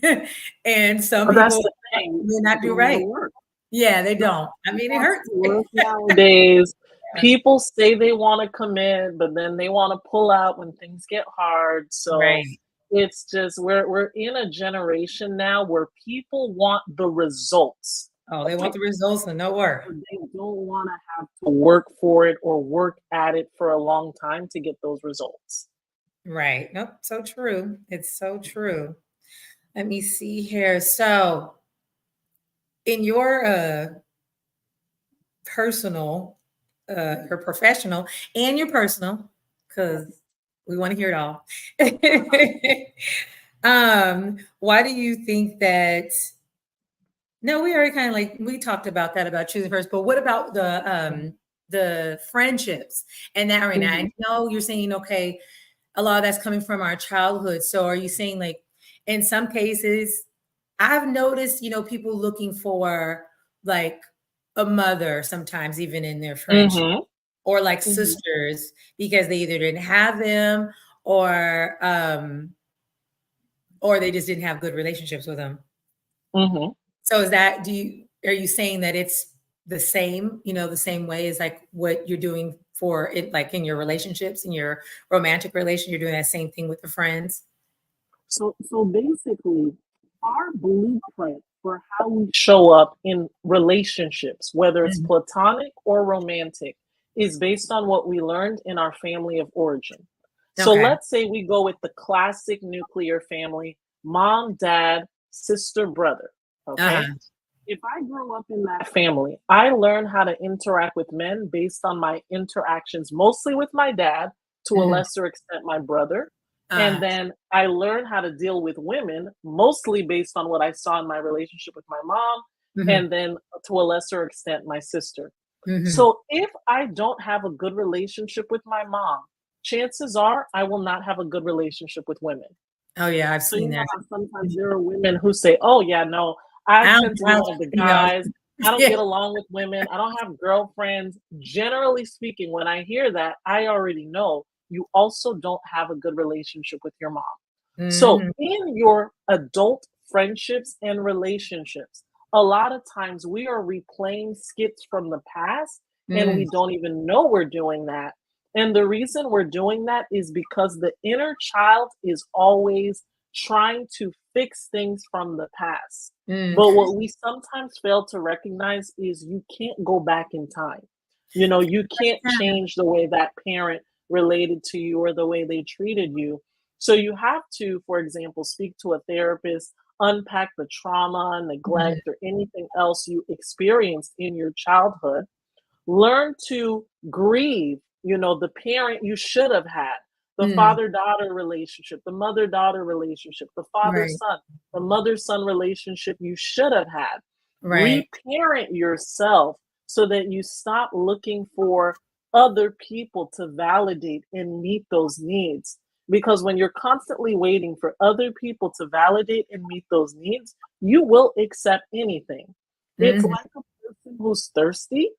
[SPEAKER 1] and some
[SPEAKER 2] But that's
[SPEAKER 1] people
[SPEAKER 2] the thing,
[SPEAKER 1] may not
[SPEAKER 2] people
[SPEAKER 1] do
[SPEAKER 2] don't wanna
[SPEAKER 1] right.
[SPEAKER 2] work.
[SPEAKER 1] Yeah, they
[SPEAKER 2] No
[SPEAKER 1] don't. I
[SPEAKER 2] one
[SPEAKER 1] mean, it
[SPEAKER 2] wants
[SPEAKER 1] hurts.
[SPEAKER 2] to work nowadays.
[SPEAKER 1] Yeah.
[SPEAKER 2] People say they wanna commit, but then they wanna pull out when things get hard, so
[SPEAKER 1] Right.
[SPEAKER 2] it's just we're in a generation now where people want the results,
[SPEAKER 1] Oh, they want the results and no work.
[SPEAKER 2] but they don't wanna have to work for it or work at it for a long time to get those results.
[SPEAKER 1] Right. Nope. So true. It's so true. Let me see here. So, in your personal, your professional, and your personal, because we want to hear it all. Why do you think that? No, we already kind of like we talked about that about choosing first, but what about the friendships and that arena? I
[SPEAKER 2] Mhm.
[SPEAKER 1] know you're saying okay, a lot of that's coming from our childhood. So are you saying like in some cases, I've noticed, people looking for like a mother sometimes even in their friendship
[SPEAKER 2] Mhm.
[SPEAKER 1] or like
[SPEAKER 2] Mhm.
[SPEAKER 1] sisters because they either didn't have them or they just didn't have good relationships with them.
[SPEAKER 2] Mhm.
[SPEAKER 1] So is that are you saying that it's the same, the same way as like what you're doing for it like in your relationships, in your romantic relation, you're doing that same thing with the friends?
[SPEAKER 2] So basically, our blueprint for how we show up in relationships, whether it's
[SPEAKER 1] Mhm.
[SPEAKER 2] platonic or romantic, is based on what we learned in our family of origin. So
[SPEAKER 1] Okay.
[SPEAKER 2] let's say we go with the classic nuclear family, mom, dad, sister, brother. Okay.
[SPEAKER 1] Uh-huh.
[SPEAKER 2] If I grow up in that family, I learn how to interact with men based on my interactions, mostly with my dad, to a
[SPEAKER 1] Mhm.
[SPEAKER 2] lesser extent, my brother. And
[SPEAKER 1] Uh,
[SPEAKER 2] then I learn how to deal with women, mostly based on what I saw in my relationship with my mom,
[SPEAKER 1] mhm.
[SPEAKER 2] and then to a lesser extent, my sister.
[SPEAKER 1] Mhm.
[SPEAKER 2] So if I don't have a good relationship with my mom, chances are I will not have a good relationship with women.
[SPEAKER 1] Oh yeah, I've
[SPEAKER 2] So
[SPEAKER 1] seen
[SPEAKER 2] you know
[SPEAKER 1] that.
[SPEAKER 2] how sometimes there are women who say, "Oh yeah, no, I
[SPEAKER 1] I don't,
[SPEAKER 2] tend to
[SPEAKER 1] I
[SPEAKER 2] be
[SPEAKER 1] don't
[SPEAKER 2] one of the
[SPEAKER 1] you know.
[SPEAKER 2] guys. I don't
[SPEAKER 1] Yeah.
[SPEAKER 2] get along with women. I don't have girlfriends." Generally speaking, when I hear that, I already know you also don't have a good relationship with your mom. So
[SPEAKER 1] Mhm.
[SPEAKER 2] in your adult friendships and relationships, a lot of times we are replaying skits from the past and
[SPEAKER 1] Mm,
[SPEAKER 2] we don't even know we're doing that. And the reason we're doing that is because the inner child is always trying to fix things from the past.
[SPEAKER 1] mm.
[SPEAKER 2] But what we sometimes fail to recognize is you can't go back in time. You know, you can't change the way that parent related to you or the way they treated you. So you have to, for example, speak to a therapist, unpack the trauma,
[SPEAKER 1] Mhm,
[SPEAKER 2] neglect, or anything else you experienced in your childhood. Learn to grieve, you know, the parent you should have had, the
[SPEAKER 1] mm.
[SPEAKER 2] father-daughter relationship, the mother-daughter relationship, the
[SPEAKER 1] Right,
[SPEAKER 2] father-son, the mother-son relationship you should have had.
[SPEAKER 1] right.
[SPEAKER 2] Reparent yourself so that you stop looking for other people to validate and meet those needs. Because when you're constantly waiting for other people to validate and meet those needs, you will accept anything. It's
[SPEAKER 1] Mhm.
[SPEAKER 2] like a person who's thirsty,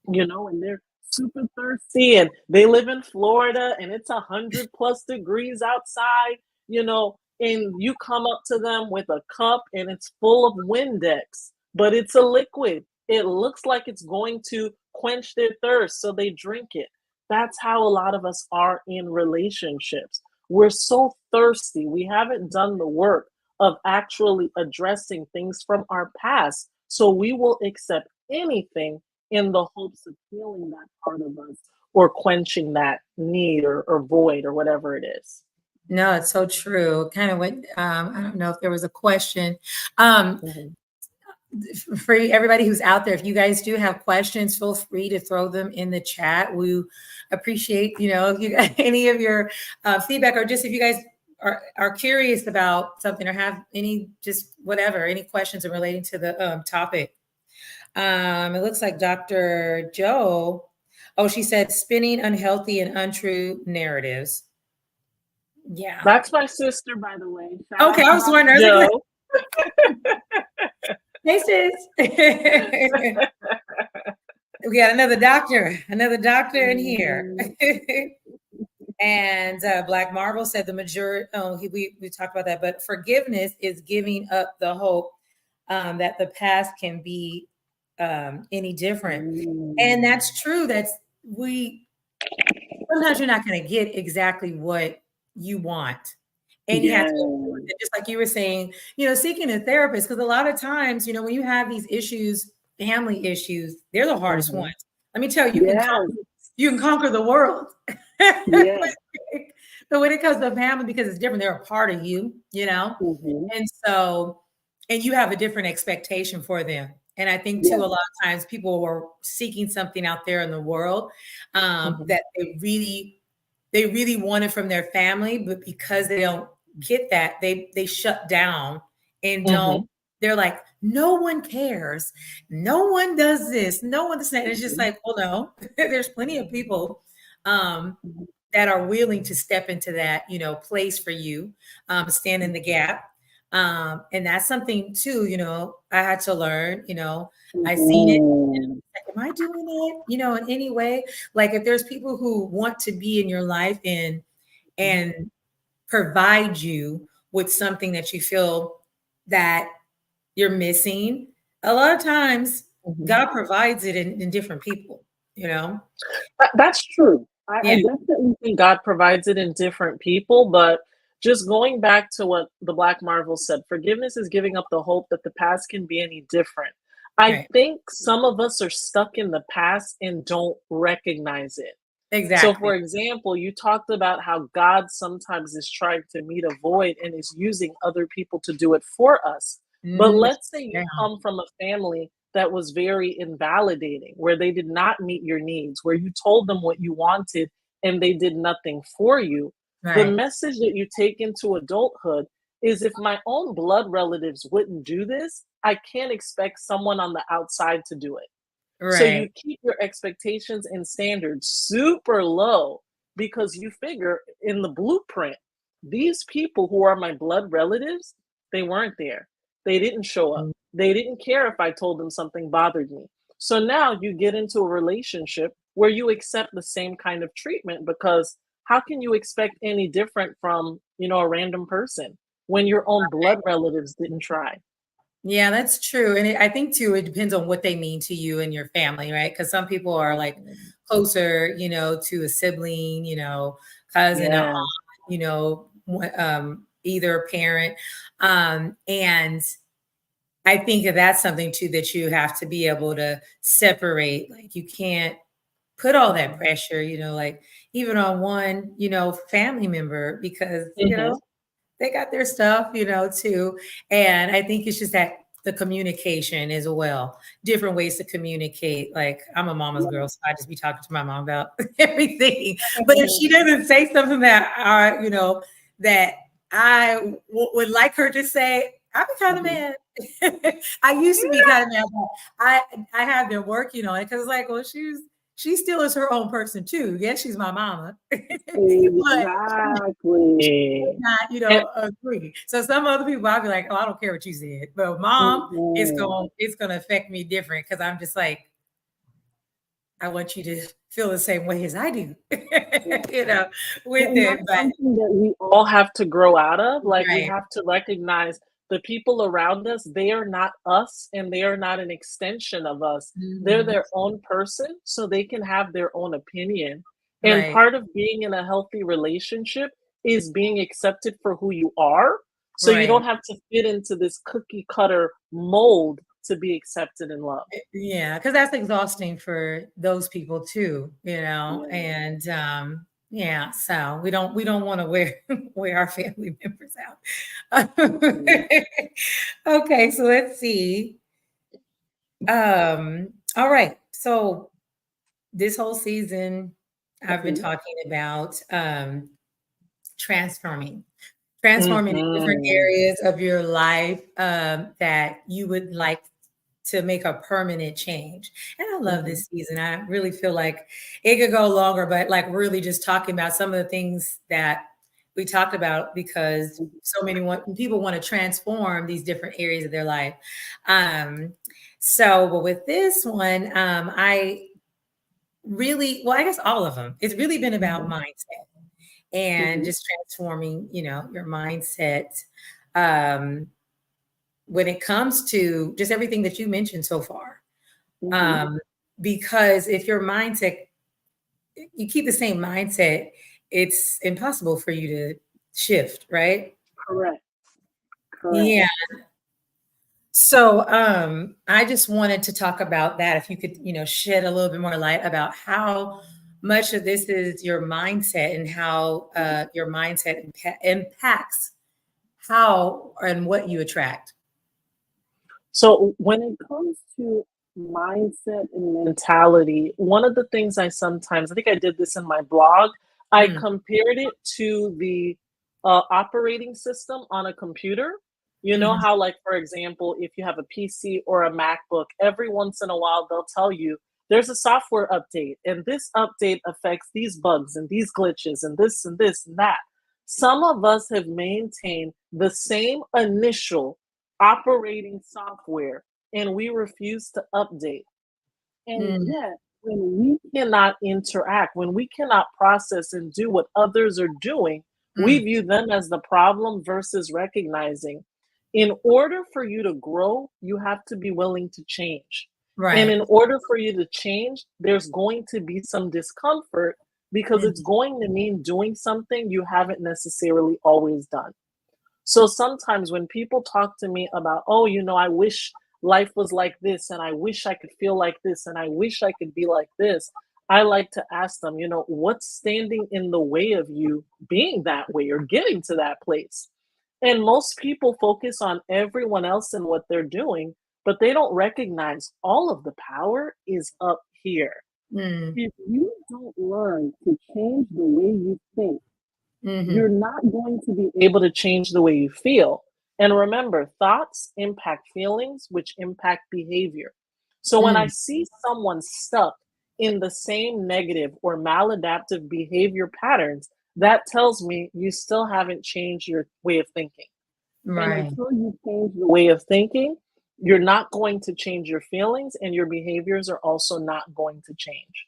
[SPEAKER 2] you know, and they're super thirsty and they live in Florida and it's 100+ degrees outside, you know, and you come up to them with a cup and it's full of Windex, but it's a liquid. It looks like it's going to quench their thirst, so they drink it. That's how a lot of us are in relationships. We're so thirsty. We haven't done the work of actually addressing things from our past. So we will accept anything in the hopes of healing that part of us or quenching that need or void or whatever it is.
[SPEAKER 1] No, it's so true. Kind of what I don't know if there was a question. Um,
[SPEAKER 2] Mhm.
[SPEAKER 1] for everybody who's out there, if you guys do have questions, feel free to throw them in the chat. We appreciate, you know, if you got any of your feedback, or just if you guys are curious about something or have any, just whatever, any questions relating to the topic. It looks like Dr. Joe. Oh, she said spinning unhealthy and untrue narratives. Yeah.
[SPEAKER 2] That's my sister, by the way. Shout
[SPEAKER 1] Okay,
[SPEAKER 2] out
[SPEAKER 1] I
[SPEAKER 2] to
[SPEAKER 1] was
[SPEAKER 2] Dr.
[SPEAKER 1] wondering. I was like,
[SPEAKER 2] Joe.
[SPEAKER 1] hey, sis. We got another doctor in here.
[SPEAKER 2] Mhm.
[SPEAKER 1] And Black Marvel said the majority. Oh, we talked about that, but forgiveness is giving up the hope that the past can be any different, and
[SPEAKER 2] Mm.
[SPEAKER 1] that's true. That's we sometimes you're not going to get exactly what you want. And you have to go through
[SPEAKER 2] Yes.
[SPEAKER 1] it. Just like you were saying, you know, seeking a therapist, because a lot of times, you know, when you have these issues, family issues, they're the hardest ones.
[SPEAKER 2] Mhm.
[SPEAKER 1] Let me tell you,
[SPEAKER 2] Yes.
[SPEAKER 1] you can conquer the world.
[SPEAKER 2] Yes.
[SPEAKER 1] But when it comes to family, because it's different, they're a part of you, you know?
[SPEAKER 2] Mhm.
[SPEAKER 1] And so, and you have a different expectation for them. And I think too, a
[SPEAKER 2] Yes.
[SPEAKER 1] lot of times people were seeking something out there in the world
[SPEAKER 2] Mhm.
[SPEAKER 1] that they really want it from their family, but because they don't get that, they shut down and don't.
[SPEAKER 2] Mhm.
[SPEAKER 1] They're like, no one cares, no one does this, no one does that. And it's just
[SPEAKER 2] Mhm.
[SPEAKER 1] like, well, no, there's plenty of people
[SPEAKER 2] Mhm.
[SPEAKER 1] that are willing to step into that, you know, place for you, stand in the gap. And that's something too, you know, I had to learn, you know, I seen it.
[SPEAKER 2] Mhm.
[SPEAKER 1] Am I doing it, you know, in any way? Like if there's people who want to be in your life and provide you with something that you feel that you're missing, a lot of times
[SPEAKER 2] Mhm.
[SPEAKER 1] God provides it in different people, you know?
[SPEAKER 2] That's true. I
[SPEAKER 1] Yeah.
[SPEAKER 2] definitely think God provides it in different people, but just going back to what the Black Marvel said, forgiveness is giving up the hope that the past can be any different. I
[SPEAKER 1] Right.
[SPEAKER 2] think some of us are stuck in the past and don't recognize it. So,
[SPEAKER 1] Exactly.
[SPEAKER 2] for example, you talked about how God sometimes is trying to meet a void and is using other people to do it for us. But
[SPEAKER 1] Mhm.
[SPEAKER 2] let's say you come from a family that was very invalidating, where they did not meet your needs, where you told them what you wanted and they did nothing for you. The
[SPEAKER 1] Right.
[SPEAKER 2] message that you take into adulthood is if my own blood relatives wouldn't do this, I can't expect someone on the outside to do it. So
[SPEAKER 1] Right.
[SPEAKER 2] you keep your expectations and standards super low because you figure in the blueprint, these people who are my blood relatives, they weren't there. They didn't show up. They didn't care if I told them something bothered me. So now you get into a relationship where you accept the same kind of treatment, because how can you expect any different from, a random person when your own blood relatives didn't try?
[SPEAKER 1] Yeah, that's true. And I think too, it depends on what they mean to you and your family, right? Because some people are like closer, to a sibling, cousin, a aunt,
[SPEAKER 2] Yeah.
[SPEAKER 1] either parent. And I think that that's something too that you have to be able to separate. Like you can't put all that pressure, like even on one, family member because,
[SPEAKER 2] Mhm.
[SPEAKER 1] they got their stuff, too. And I think it's just that the communication as well, different ways to communicate. Like I'm a mama's girl, so I just be talking to my mom about everything. But if she doesn't say something that that I would like her to say, I'd be kind of
[SPEAKER 2] Mhm.
[SPEAKER 1] mad. I used to be kind of mad, but I have been working on it because like, well, she still is her own person too. Yes, she's my mama, but
[SPEAKER 2] Exactly.
[SPEAKER 1] not,
[SPEAKER 2] And
[SPEAKER 1] agree. So some other people, I'll be like, oh, I don't care what you said, but mom,
[SPEAKER 2] mhm.
[SPEAKER 1] it's gonna affect me different because I'm just like, I want you to feel the same way as I do, you know, with
[SPEAKER 2] And
[SPEAKER 1] it.
[SPEAKER 2] that's
[SPEAKER 1] But
[SPEAKER 2] something that we all have to grow out of. Like, we
[SPEAKER 1] right,
[SPEAKER 2] have to recognize the people around us, they are not us and they are not an extension of us. They're
[SPEAKER 1] mhm,
[SPEAKER 2] their own person, so they can have their own opinion. And
[SPEAKER 1] right,
[SPEAKER 2] part of being in a healthy relationship is being accepted for who you are. So you
[SPEAKER 1] right.
[SPEAKER 2] don't have to fit into this cookie cutter mold to be accepted and loved.
[SPEAKER 1] Yeah, because that's exhausting for those people too,
[SPEAKER 2] Yeah.
[SPEAKER 1] and yeah, so we don't want to wear wear our family members out.
[SPEAKER 2] Mhm.
[SPEAKER 1] Okay, so let's see. All right. So this whole season I've been
[SPEAKER 2] Mhm.
[SPEAKER 1] talking about transforming transforming the different
[SPEAKER 2] Mhm.
[SPEAKER 1] areas of your life that you would like to make a permanent change. And I love
[SPEAKER 2] Mhm.
[SPEAKER 1] this season. I really feel like it could go longer, but like really just talking about some of the things that we talked about because so many people want to transform these different areas of their life. But with this one, I really, well, I guess all of them, it's really been about
[SPEAKER 2] Mhm.
[SPEAKER 1] mindset and
[SPEAKER 2] Mhm.
[SPEAKER 1] just transforming, your mindset. Um, when it comes to just everything that you mentioned so far.
[SPEAKER 2] Mhm.
[SPEAKER 1] Um, because if your mindset, you keep the same mindset, it's impossible for you to shift, right?
[SPEAKER 2] Correct. Correct.
[SPEAKER 1] Yeah. So I just wanted to talk about that. If you could, shed a little bit more light about how much of this is your mindset and how your mindset impacts how and what you attract.
[SPEAKER 2] So when it comes to mindset and mentality, one of the things I think I did this in my blog, I
[SPEAKER 1] Mm,
[SPEAKER 2] compared it to the operating system on a computer. You know
[SPEAKER 1] mhm,
[SPEAKER 2] how, like, for example, if you have a PC or a MacBook, every once in a while they'll tell you there's a software update, and this update affects these bugs and these glitches and this and this and that. Some of us have maintained the same initial operating software and we refuse to update. And
[SPEAKER 1] mm,
[SPEAKER 2] yet, when we cannot interact, when we cannot process and do what others are doing, we
[SPEAKER 1] mm.
[SPEAKER 2] view them as the problem versus recognizing in order for you to grow, you have to be willing to change. And
[SPEAKER 1] Right.
[SPEAKER 2] in order for you to change, there's going to be some discomfort because it's
[SPEAKER 1] Mhm,
[SPEAKER 2] going to mean doing something you haven't necessarily always done. So sometimes when people talk to me about, oh, I wish life was like this, and I wish I could feel like this, and I wish I could be like this, I like to ask them, what's standing in the way of you being that way or getting to that place? And most people focus on everyone else and what they're doing, but they don't recognize all of the power is up here.
[SPEAKER 1] mm,
[SPEAKER 2] If you don't learn to change the way you think, you're
[SPEAKER 1] mhm,
[SPEAKER 2] not going to be able to change the way you feel. And remember, thoughts impact feelings, which impact behavior. So when I
[SPEAKER 1] mm,
[SPEAKER 2] see someone stuck in the same negative or maladaptive behavior patterns, that tells me you still haven't changed your way of thinking. And
[SPEAKER 1] Right.
[SPEAKER 2] until you change the way of thinking, you're not going to change your feelings and your behaviors are also not going to change.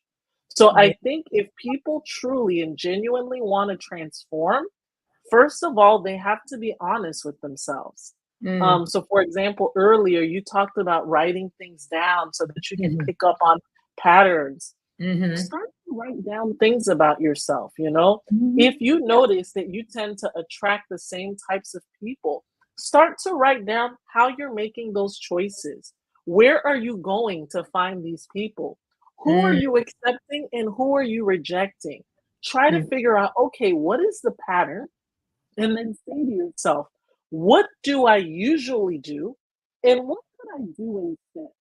[SPEAKER 2] So
[SPEAKER 1] Yeah.
[SPEAKER 2] I think if people truly and genuinely want to transform, first of all, they have to be honest with themselves.
[SPEAKER 1] Mm.
[SPEAKER 2] So, for example, earlier you talked about writing things down so that you can
[SPEAKER 1] Mhm.
[SPEAKER 2] pick up on patterns.
[SPEAKER 1] Mhm.
[SPEAKER 2] Start to write down things about yourself, you know? If
[SPEAKER 1] Mhm.
[SPEAKER 2] you notice that you tend to attract the same types of people, start to write down how you're making those choices. Where are you going to find these people? Who are
[SPEAKER 1] Mm.
[SPEAKER 2] you accepting and who are you rejecting? Try to
[SPEAKER 1] Mm.
[SPEAKER 2] figure out, okay, what is the pattern? And then say to yourself, what do I usually do? And what could I do instead?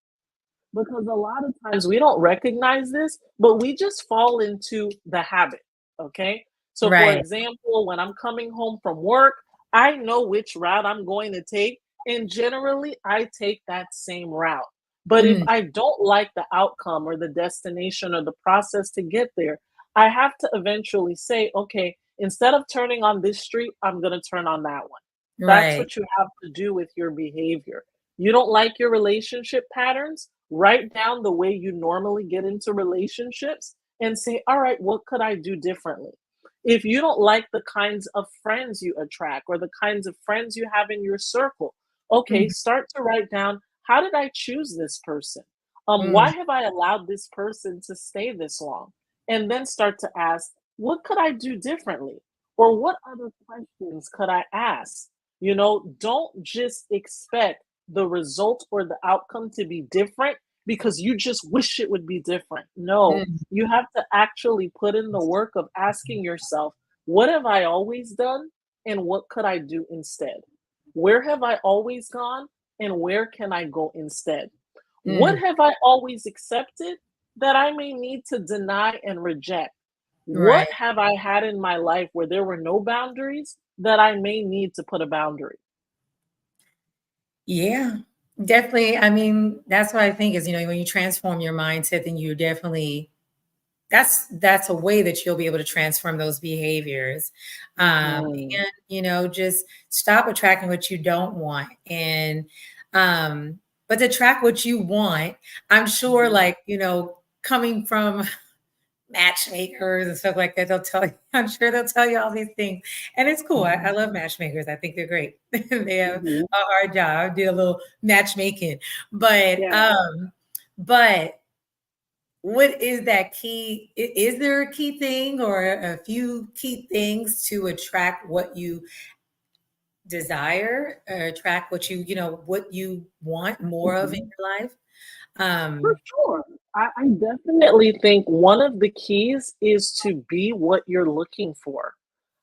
[SPEAKER 2] Because a lot of times we don't recognize this, but we just fall into the habit. Okay. So, for
[SPEAKER 1] Right.
[SPEAKER 2] example, when I'm coming home from work, I know which route I'm going to take. And generally, I take that same route. But if
[SPEAKER 1] Mm.
[SPEAKER 2] I don't like the outcome or the destination or the process to get there, I have to eventually say, okay, instead of turning on this street, I'm going to turn on that one. That's
[SPEAKER 1] Right.
[SPEAKER 2] what you have to do with your behavior. You don't like your relationship patterns? Write down the way you normally get into relationships and say, all right, what could I do differently? If you don't like the kinds of friends you attract or the kinds of friends you have in your circle, okay,
[SPEAKER 1] Mm.
[SPEAKER 2] start to write down, how did I choose this person?
[SPEAKER 1] Mm.
[SPEAKER 2] Why have I allowed this person to stay this long? And then start to ask, what could I do differently? Or what other questions could I ask? You know, don't just expect the result or the outcome to be different because you just wish it would be different. No,
[SPEAKER 1] Mm.
[SPEAKER 2] you have to actually put in the work of asking yourself, what have I always done and what could I do instead? Where have I always gone and where can I go instead? What
[SPEAKER 1] Mm.
[SPEAKER 2] have I always accepted that I may need to deny and reject?
[SPEAKER 1] Right.
[SPEAKER 2] What have I had in my life where there were no boundaries that I may need to put a boundary?
[SPEAKER 1] Yeah. Definitely. I mean, that's what I think is, when you transform your mindset, then you definitely that's a way that you'll be able to transform those behaviors.
[SPEAKER 2] Mhm.
[SPEAKER 1] And just stop attracting what you don't want. And but to attract what you want, I'm sure
[SPEAKER 2] Mhm.
[SPEAKER 1] like, coming from matchmakers and stuff like that. They'll tell you, I'm sure they'll tell you all these things. And it's cool. I
[SPEAKER 2] Mhm.
[SPEAKER 1] love matchmakers. I think they're great. They have
[SPEAKER 2] Mhm.
[SPEAKER 1] a hard job. I did a little matchmaking. But
[SPEAKER 2] Yeah.
[SPEAKER 1] but what is that key? Is there a key thing or a few key things to attract what you desire, or attract what you want more of in
[SPEAKER 2] Mhm.
[SPEAKER 1] your life?
[SPEAKER 2] For
[SPEAKER 1] Um,
[SPEAKER 2] sure. I definitely think one of the keys is to be what you're looking for.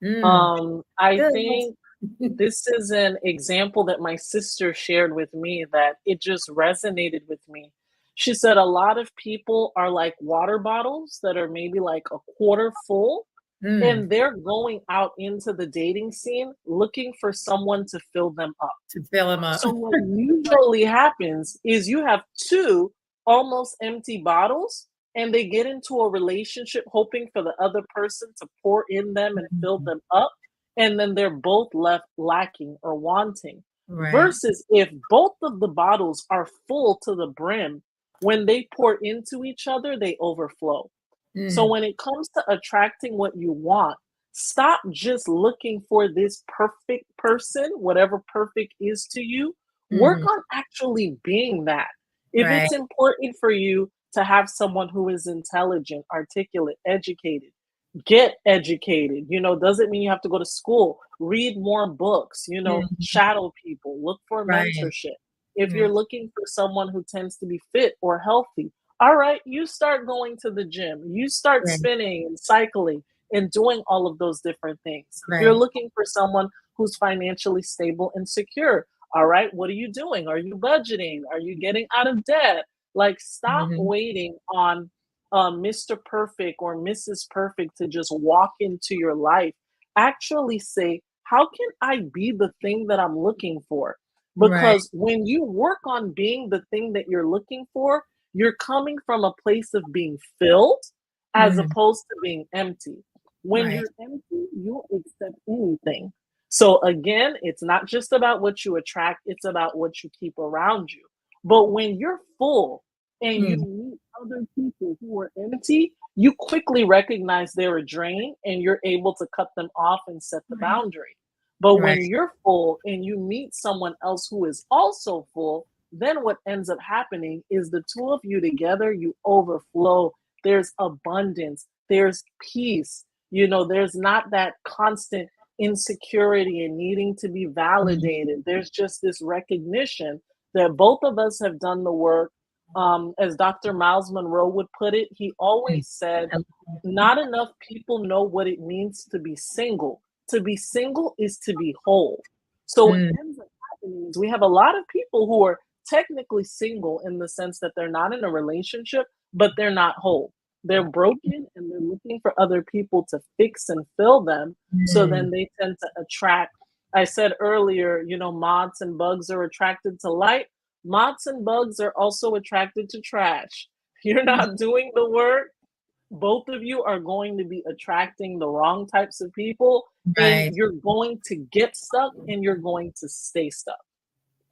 [SPEAKER 1] mm,
[SPEAKER 2] I
[SPEAKER 1] good.
[SPEAKER 2] think this is an example that my sister shared with me that it just resonated with me. She said a lot of people are like water bottles that are maybe like a quarter full,
[SPEAKER 1] Mm,
[SPEAKER 2] and they're going out into the dating scene looking for someone to fill them up.
[SPEAKER 1] to fill them up.
[SPEAKER 2] So what usually happens is you have 2 almost empty bottles, and they get into a relationship hoping for the other person to pour in them and fill
[SPEAKER 1] Mhm.
[SPEAKER 2] them up, and then they're both left lacking or wanting.
[SPEAKER 1] Right.
[SPEAKER 2] Versus if both of the bottles are full to the brim, when they pour into each other, they overflow. So
[SPEAKER 1] Mm,
[SPEAKER 2] when it comes to attracting what you want, stop just looking for this perfect person, whatever perfect is to you. Work
[SPEAKER 1] mhm.
[SPEAKER 2] on actually being that. If
[SPEAKER 1] Right.
[SPEAKER 2] it's important for you to have someone who is intelligent, articulate, educated, get educated. Doesn't mean you have to go to school. Read more books,
[SPEAKER 1] Mhm.
[SPEAKER 2] shadow people, look for
[SPEAKER 1] Right.
[SPEAKER 2] mentorship. If
[SPEAKER 1] Yeah.
[SPEAKER 2] you're looking for someone who tends to be fit or healthy, all right, you start going to the gym, you start
[SPEAKER 1] Right.
[SPEAKER 2] spinning and cycling and doing all of those different things. If you're
[SPEAKER 1] Right.
[SPEAKER 2] looking for someone who's financially stable and secure, all right, what are you doing? Are you budgeting? Are you getting out of debt? Like, stop
[SPEAKER 1] Mhm.
[SPEAKER 2] waiting on Mr. Perfect or Mrs. Perfect to just walk into your life. Actually, say, how can I be the thing that I'm looking for?
[SPEAKER 1] Right.
[SPEAKER 2] Because when you work on being the thing that you're looking for, You're coming from a place of being filled as
[SPEAKER 1] Mm,
[SPEAKER 2] opposed to being empty. When
[SPEAKER 1] right.
[SPEAKER 2] you're empty, you'll accept anything. So again, it's not just about what you attract, it's about what you keep around you. But when you're full and you
[SPEAKER 1] Mm,
[SPEAKER 2] meet other people who are empty, you quickly recognize they're a drain and you're able to cut them off and set the
[SPEAKER 1] right.
[SPEAKER 2] boundary. But when
[SPEAKER 1] Right.
[SPEAKER 2] you're full and you meet someone else who is also full, then what ends up happening is the two of you together, you overflow. There's abundance, there's peace. There's not that constant insecurity and needing to be
[SPEAKER 1] Mm,
[SPEAKER 2] validated. There's just this recognition that both of us have done the work. As Dr. Miles Monroe would put it, he
[SPEAKER 1] mm.
[SPEAKER 2] always said, not enough people know what it means to be single. To be single is to be whole. So what
[SPEAKER 1] Mm,
[SPEAKER 2] ends up happening is we have a lot of people who are technically single in the sense that they're not in a relationship, but they're not whole. They're broken and they're looking for other people to fix and fill them. So
[SPEAKER 1] mm.
[SPEAKER 2] then they tend to attract. I said earlier, moths and bugs are attracted to light. Moths and bugs are also attracted to trash. You're not doing the work, both of you are going to be attracting the wrong types of people, and
[SPEAKER 1] Right.
[SPEAKER 2] you're going to get stuck and you're going to stay stuck.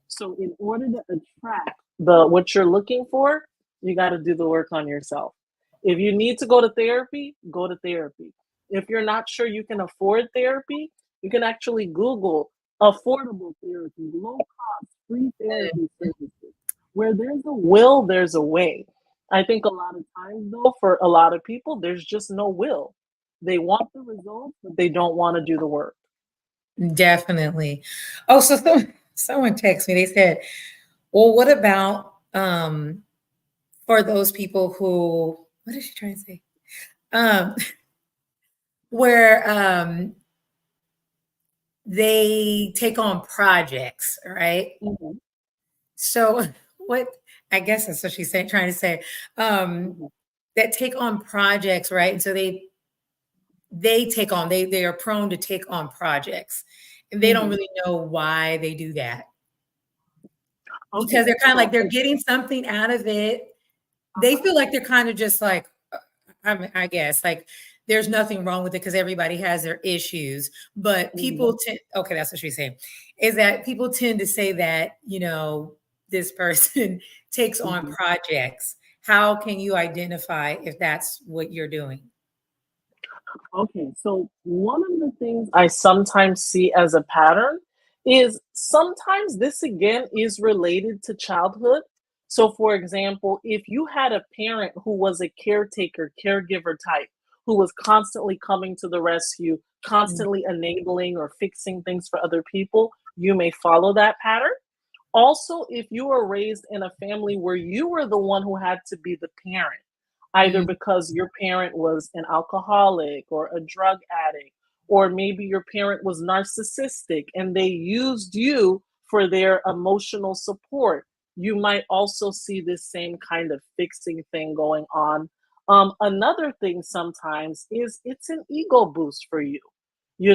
[SPEAKER 2] So in order to attract the what you're looking for, you got to do the work on yourself. If you need to go to therapy, go to therapy. If you're not sure you can afford therapy, you can actually Google affordable therapy, low cost, free therapy services. Where there's a will, there's a way. I think a lot of times, though, for a lot of people, there's just no will. They want the results, but they don't want to do the work.
[SPEAKER 1] Definitely. Oh, so someone texted me. They said, "Well, what about for those people who? What is she trying to say? Um, where they take on projects, right?
[SPEAKER 2] Mm-hmm,
[SPEAKER 1] So what? I guess that's what she's saying, trying to say. Um,
[SPEAKER 2] mm-hmm,
[SPEAKER 1] that take on projects, right? And so they take on they are prone to take on projects, and they don't
[SPEAKER 2] mm-hmm.
[SPEAKER 1] really know why they do that because
[SPEAKER 2] Okay,
[SPEAKER 1] they're kind of like
[SPEAKER 2] so
[SPEAKER 1] they're getting something out of it. They feel like they're kind of just like, I guess, like there's nothing wrong with it because everybody has their issues. But
[SPEAKER 2] mhm.
[SPEAKER 1] people tend, okay, that's what she's saying, is that people tend to say that, this person takes on
[SPEAKER 2] Mhm.
[SPEAKER 1] projects. How can you identify if that's what you're doing?
[SPEAKER 2] Okay, so one of the things I sometimes see as a pattern is sometimes this again is related to childhood. So, for example, if you had a parent who was a caretaker, caregiver type, who was constantly coming to the rescue,
[SPEAKER 1] Mm,
[SPEAKER 2] constantly enabling or fixing things for other people, you may follow that pattern. Also, if you were raised in a family where you were the one who had to be the parent, either
[SPEAKER 1] mm,
[SPEAKER 2] because your parent was an alcoholic or a drug addict, or maybe your parent was narcissistic and they used you for their emotional support, you might also see this same kind of fixing thing going on. Another thing sometimes is it's an ego boost for you.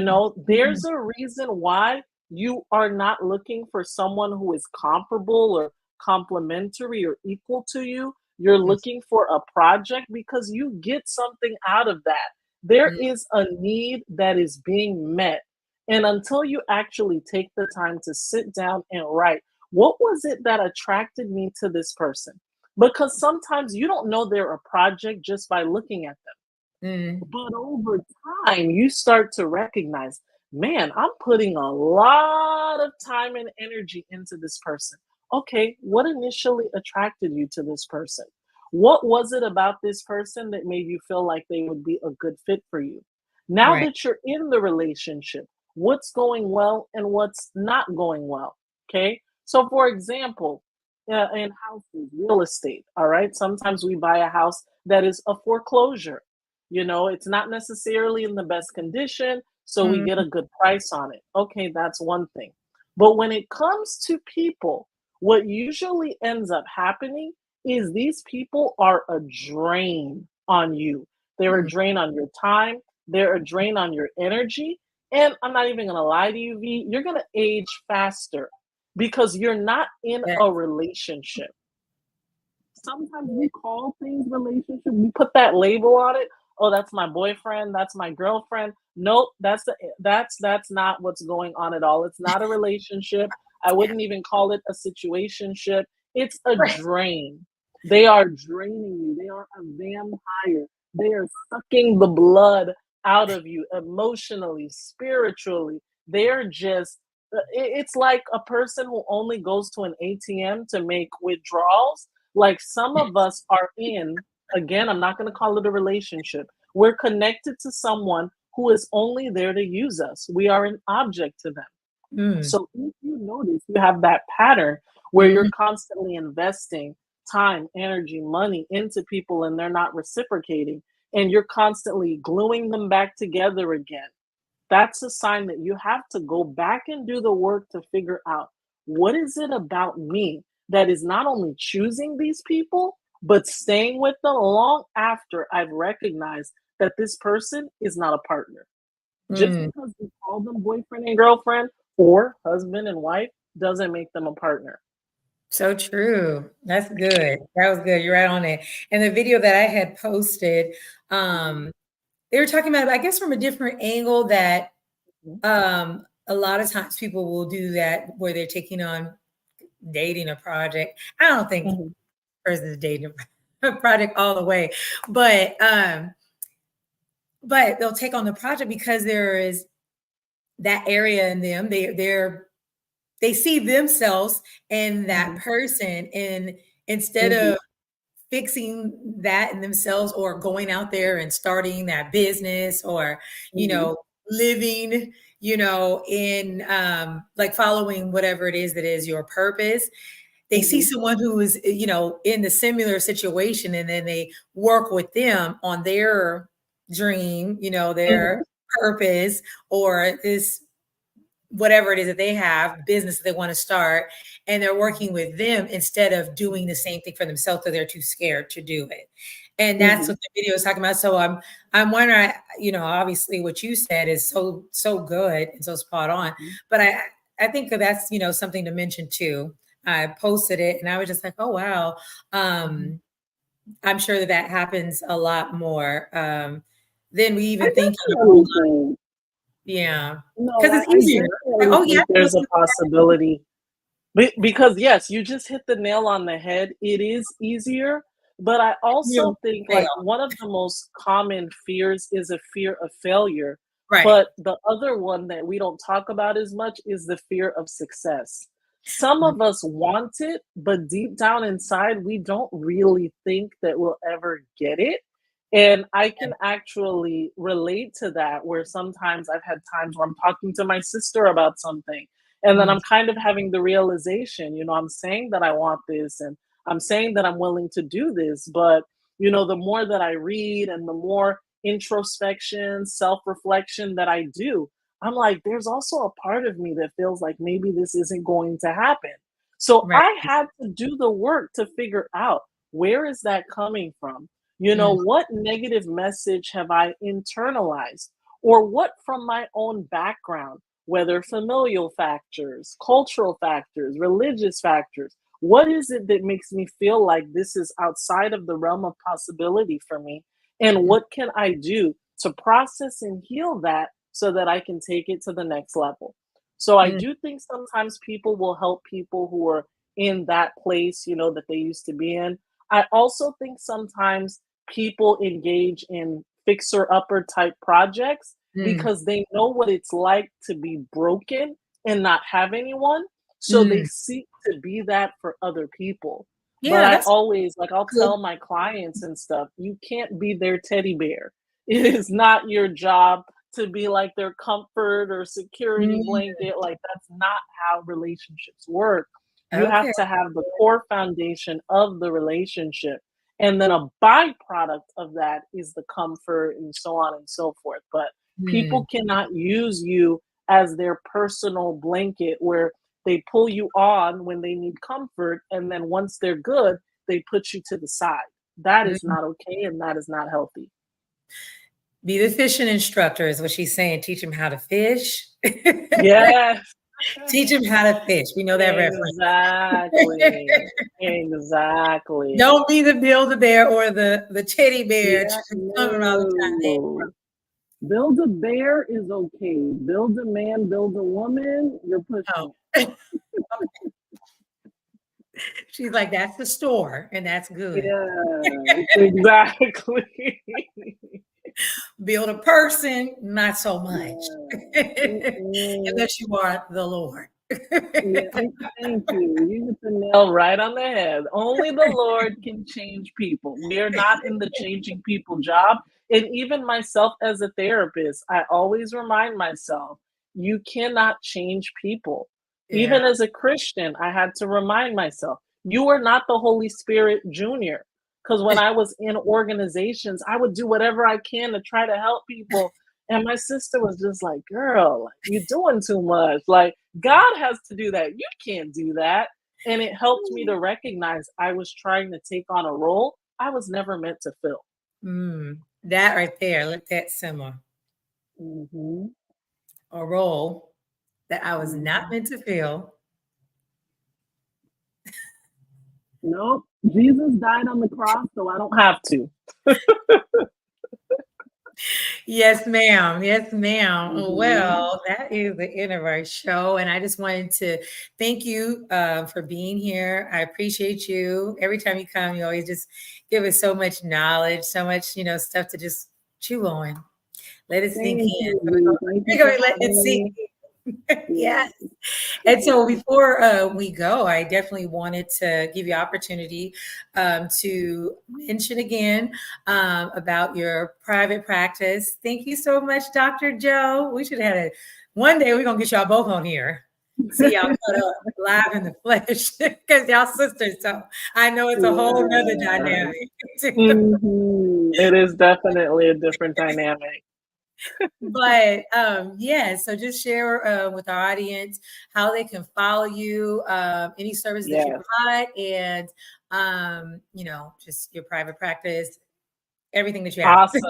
[SPEAKER 1] mm,
[SPEAKER 2] There's a reason why you are not looking for someone who is comparable or complementary or equal to you. You're
[SPEAKER 1] mm,
[SPEAKER 2] looking for a project because you get something out of that. There
[SPEAKER 1] mm.
[SPEAKER 2] is a need that is being met. And until you actually take the time to sit down and write, what was it that attracted me to this person? Because sometimes you don't know they're a project just by looking at them.
[SPEAKER 1] Mm,
[SPEAKER 2] But over time, you start to recognize, man, I'm putting a lot of time and energy into this person. Okay, what initially attracted you to this person? What was it about this person that made you feel like they would be a good fit for you? Now
[SPEAKER 1] right.
[SPEAKER 2] that you're in the relationship, what's going well and what's not going well? Okay, so for example, in houses, real estate, all right, sometimes we buy a house that is a foreclosure. It's not necessarily in the best condition, so we get
[SPEAKER 1] Mm,
[SPEAKER 2] a good price on it. Okay, that's one thing. But when it comes to people, what usually ends up happening is these people are a drain on you. They're a
[SPEAKER 1] mm,
[SPEAKER 2] drain on your time, they're a drain on your energy. And I'm not even going to lie to you, V, you're going to age faster because you're not in
[SPEAKER 1] yeah,
[SPEAKER 2] a relationship. sometimes we call things relationship, we put that label on it. Oh, that's my boyfriend, that's my girlfriend. Nope, that's not what's going on at all. It's not a relationship. I wouldn't even call it a situationship. It's a
[SPEAKER 1] Right.
[SPEAKER 2] drain. They are draining you. They are a vampire. They are sucking the blood out of you emotionally, spiritually. They're just it's like a person who only goes to an ATM to make withdrawals. Like some of us are in, again, I'm not going to call it a relationship. We're connected to someone who is only there to use us. We are an object to them.
[SPEAKER 1] Mm.
[SPEAKER 2] So if you notice you have that pattern where you're
[SPEAKER 1] Mhm.
[SPEAKER 2] constantly investing time, energy, money into people and they're not reciprocating, and you're constantly gluing them back together again, that's a sign that you have to go back and do the work to figure out what is it about me that is not only choosing these people, but staying with them long after I've recognized that this person is not a partner. Just
[SPEAKER 1] Mm.
[SPEAKER 2] because we call them boyfriend and girlfriend or husband and wife doesn't make them a partner.
[SPEAKER 1] So true. That's good. That was good. You're right on it. And the video that I had posted,
[SPEAKER 2] Mhm,
[SPEAKER 1] um, they were talking about, I guess, from a different angle that
[SPEAKER 2] mhm,
[SPEAKER 1] a lot of times people will do that where they're taking on dating a project. I don't think the
[SPEAKER 2] mhm,
[SPEAKER 1] person is dating a project all the way, but they'll take on the project because there is that area in them. They see themselves in that
[SPEAKER 2] mhm,
[SPEAKER 1] person, and instead
[SPEAKER 2] mhm,
[SPEAKER 1] of fixing that in themselves or going out there and starting that business or you
[SPEAKER 2] mhm,
[SPEAKER 1] know living in like following whatever it is that is your purpose, they see
[SPEAKER 2] mhm,
[SPEAKER 1] someone who is in the similar situation, and then they work with them on their dream,
[SPEAKER 2] mhm,
[SPEAKER 1] their purpose, or this whatever it is that they have, business that they want to start, and they're working with them instead of doing the same thing for themselves because they're too scared to do it. And that's
[SPEAKER 2] mhm,
[SPEAKER 1] what the video is talking about. So I'm wondering, obviously what you said is so good and so spot on.
[SPEAKER 2] mhm.
[SPEAKER 1] But I think that that's something to mention too. I posted it and I was just like, oh wow.
[SPEAKER 2] Mhm.
[SPEAKER 1] I'm sure that that happens a lot more than we
[SPEAKER 2] I
[SPEAKER 1] even think in our own
[SPEAKER 2] definitely
[SPEAKER 1] life.
[SPEAKER 2] think
[SPEAKER 1] Yeah.
[SPEAKER 2] no,
[SPEAKER 1] Because it's
[SPEAKER 2] I
[SPEAKER 1] easier. Like,
[SPEAKER 2] definitely
[SPEAKER 1] oh yeah,
[SPEAKER 2] think there's a possibility. Because yes, you just hit the nail on the head. It is easier, but I
[SPEAKER 1] you
[SPEAKER 2] also think like
[SPEAKER 1] fail.
[SPEAKER 2] one of the most common fears is a fear of failure.
[SPEAKER 1] Right.
[SPEAKER 2] But the other one that we don't talk about as much is the fear of success. Some
[SPEAKER 1] Mm,
[SPEAKER 2] of us want it, but deep down inside, we don't really think that we'll ever get it. And I can actually relate to that, where sometimes I've had times where I'm talking to my sister about something and then
[SPEAKER 1] mm,
[SPEAKER 2] I'm kind of having the realization, I'm saying that I want this and I'm saying that I'm willing to do this. But, the more that I read and the more introspection, self reflection that I do, I'm like, there's also a part of me that feels like maybe this isn't going to happen. So
[SPEAKER 1] right.
[SPEAKER 2] I had to do the work to figure out where is that coming from?
[SPEAKER 1] Mm,
[SPEAKER 2] What negative message have I internalized? Or what from my own background, whether familial factors, cultural factors, religious factors. What is it that makes me feel like this is outside of the realm of possibility for me? And
[SPEAKER 1] mm,
[SPEAKER 2] what can I do to process and heal that so that I can take it to the next level? So I
[SPEAKER 1] mm,
[SPEAKER 2] do think sometimes people will help people who are in that place, that they used to be in. I also think sometimes people engage in fixer upper type projects
[SPEAKER 1] mm,
[SPEAKER 2] because they know what it's like to be broken and not have anyone. So they
[SPEAKER 1] mm.
[SPEAKER 2] seek to be that for other people. But
[SPEAKER 1] Yeah,
[SPEAKER 2] I
[SPEAKER 1] that's
[SPEAKER 2] always, like, I'll
[SPEAKER 1] good.
[SPEAKER 2] tell my clients and stuff, you can't be their teddy bear. It is not your job to be like their comfort or security
[SPEAKER 1] Mm,
[SPEAKER 2] blanket. Like, that's not how relationships work. You have
[SPEAKER 1] okay.
[SPEAKER 2] to have the core foundation of the relationship. And then a byproduct of that is the comfort and so on and so forth. But
[SPEAKER 1] Mm,
[SPEAKER 2] people cannot use you as their personal blanket where they pull you on when they need comfort, and then once they're good, they put you to the side. That is
[SPEAKER 1] mm.
[SPEAKER 2] not okay, and that is not healthy.
[SPEAKER 1] Be the fishing instructor is what she's saying. Teach them how to fish.
[SPEAKER 2] Yes.
[SPEAKER 1] Teach him how to fish. We know that reference.
[SPEAKER 2] Exactly. Exactly.
[SPEAKER 1] Don't be the Build-A-Bear or the teddy bear
[SPEAKER 3] Yeah,
[SPEAKER 1] coming all the time.
[SPEAKER 3] no. Build a bear is okay. Build a man, build a woman, you're pushing it.
[SPEAKER 1] She's like, that's the store, and that's good.
[SPEAKER 3] Yeah.
[SPEAKER 2] Exactly.
[SPEAKER 1] Build a person, not so much.
[SPEAKER 3] Mm-mm.
[SPEAKER 1] Unless you are the Lord.
[SPEAKER 3] Yeah, thank you. You hit the nail
[SPEAKER 2] Right on the head. Only the Lord can change people. We are not in the changing people job. And even myself as a therapist, I always remind myself, you cannot change people.
[SPEAKER 1] Yeah.
[SPEAKER 2] Even as a Christian, I had to remind myself, you are not the Holy Spirit Junior. Because when I was in organizations, I would do whatever I can to try to help people. And my sister was just like, girl, you're doing too much. Like, God has to do that. You can't do that. And it helped me to recognize I was trying to take on a role I was never meant to fill.
[SPEAKER 1] That right there, let that simmer.
[SPEAKER 3] Mm-hmm.
[SPEAKER 1] A role that I was not meant to fill.
[SPEAKER 3] Nope. Jesus died on the cross, so I don't
[SPEAKER 2] Have to.
[SPEAKER 1] Yes, ma'am. Yes, ma'am.
[SPEAKER 3] Mm-hmm.
[SPEAKER 1] Well, that is the end of our show. And I just wanted to thank you for being here. I appreciate you. Every time you come, you always just give us so much knowledge, so much, stuff to just chew on. Let it sink
[SPEAKER 3] Thank
[SPEAKER 1] in.
[SPEAKER 3] you. Thank
[SPEAKER 1] We're
[SPEAKER 3] you for
[SPEAKER 1] going to let it
[SPEAKER 3] having
[SPEAKER 1] sink
[SPEAKER 3] me.
[SPEAKER 1] in. Yes. And so before we go, I definitely wanted to give you opportunity to mention again about your private practice. Thank you so much, Dr. Joe. We should have had one day we're going to get y'all both on here. See y'all cut up live in the flesh because y'all sisters. So I know it's a whole nother dynamic.
[SPEAKER 3] Mm-hmm.
[SPEAKER 2] It is definitely a different dynamic.
[SPEAKER 1] But yeah, so just share with our audience how they can follow you, any service that you
[SPEAKER 2] Yes.
[SPEAKER 1] provide, and just your private practice, everything that you have.
[SPEAKER 2] Awesome.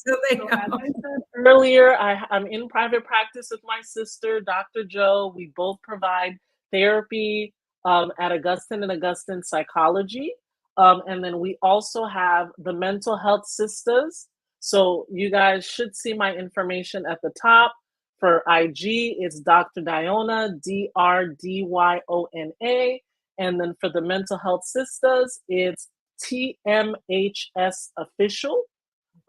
[SPEAKER 1] So they
[SPEAKER 2] So
[SPEAKER 1] know.
[SPEAKER 2] as I said earlier, I'm in private practice with my sister, Dr. Joe. We both provide therapy at Augustine and Augustine Psychology. And then we also have the Mental Health Sisters. So you guys should see my information at the top. For IG, it's Dr. Diona, DRDYONA. And then for the Mental Health Sisters, it's TMHS Official.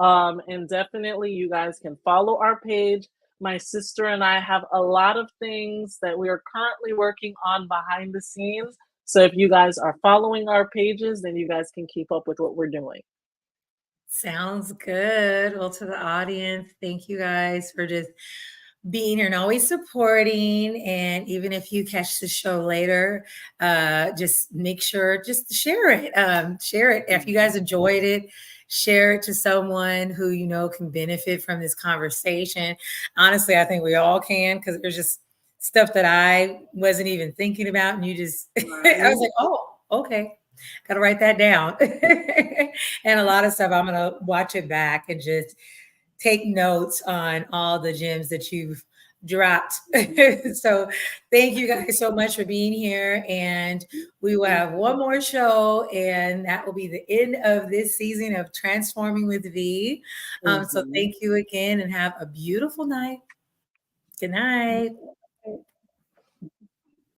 [SPEAKER 2] And definitely you guys can follow our page. My sister and I have a lot of things that we are currently working on behind the scenes. So if you guys are following our pages, then you guys can keep up with what we're doing.
[SPEAKER 1] Sounds good. Well, to the audience, thank you guys for just being here and always supporting. And even if you catch the show later, just make sure just to share it. Share it if you guys enjoyed it. Share it to someone who you know can benefit from this conversation. Honestly, I think we all can because there's just stuff that I wasn't even thinking about, and you just
[SPEAKER 3] Right.
[SPEAKER 1] I was like, oh, okay. Got to write that down. And a lot of stuff I'm going to watch it back and just take notes on all the gems that you've dropped. So thank you guys so much for being here. And we will have one more show, and that will be the end of this season of Transforming with V. So thank you again and have a beautiful night. Good night.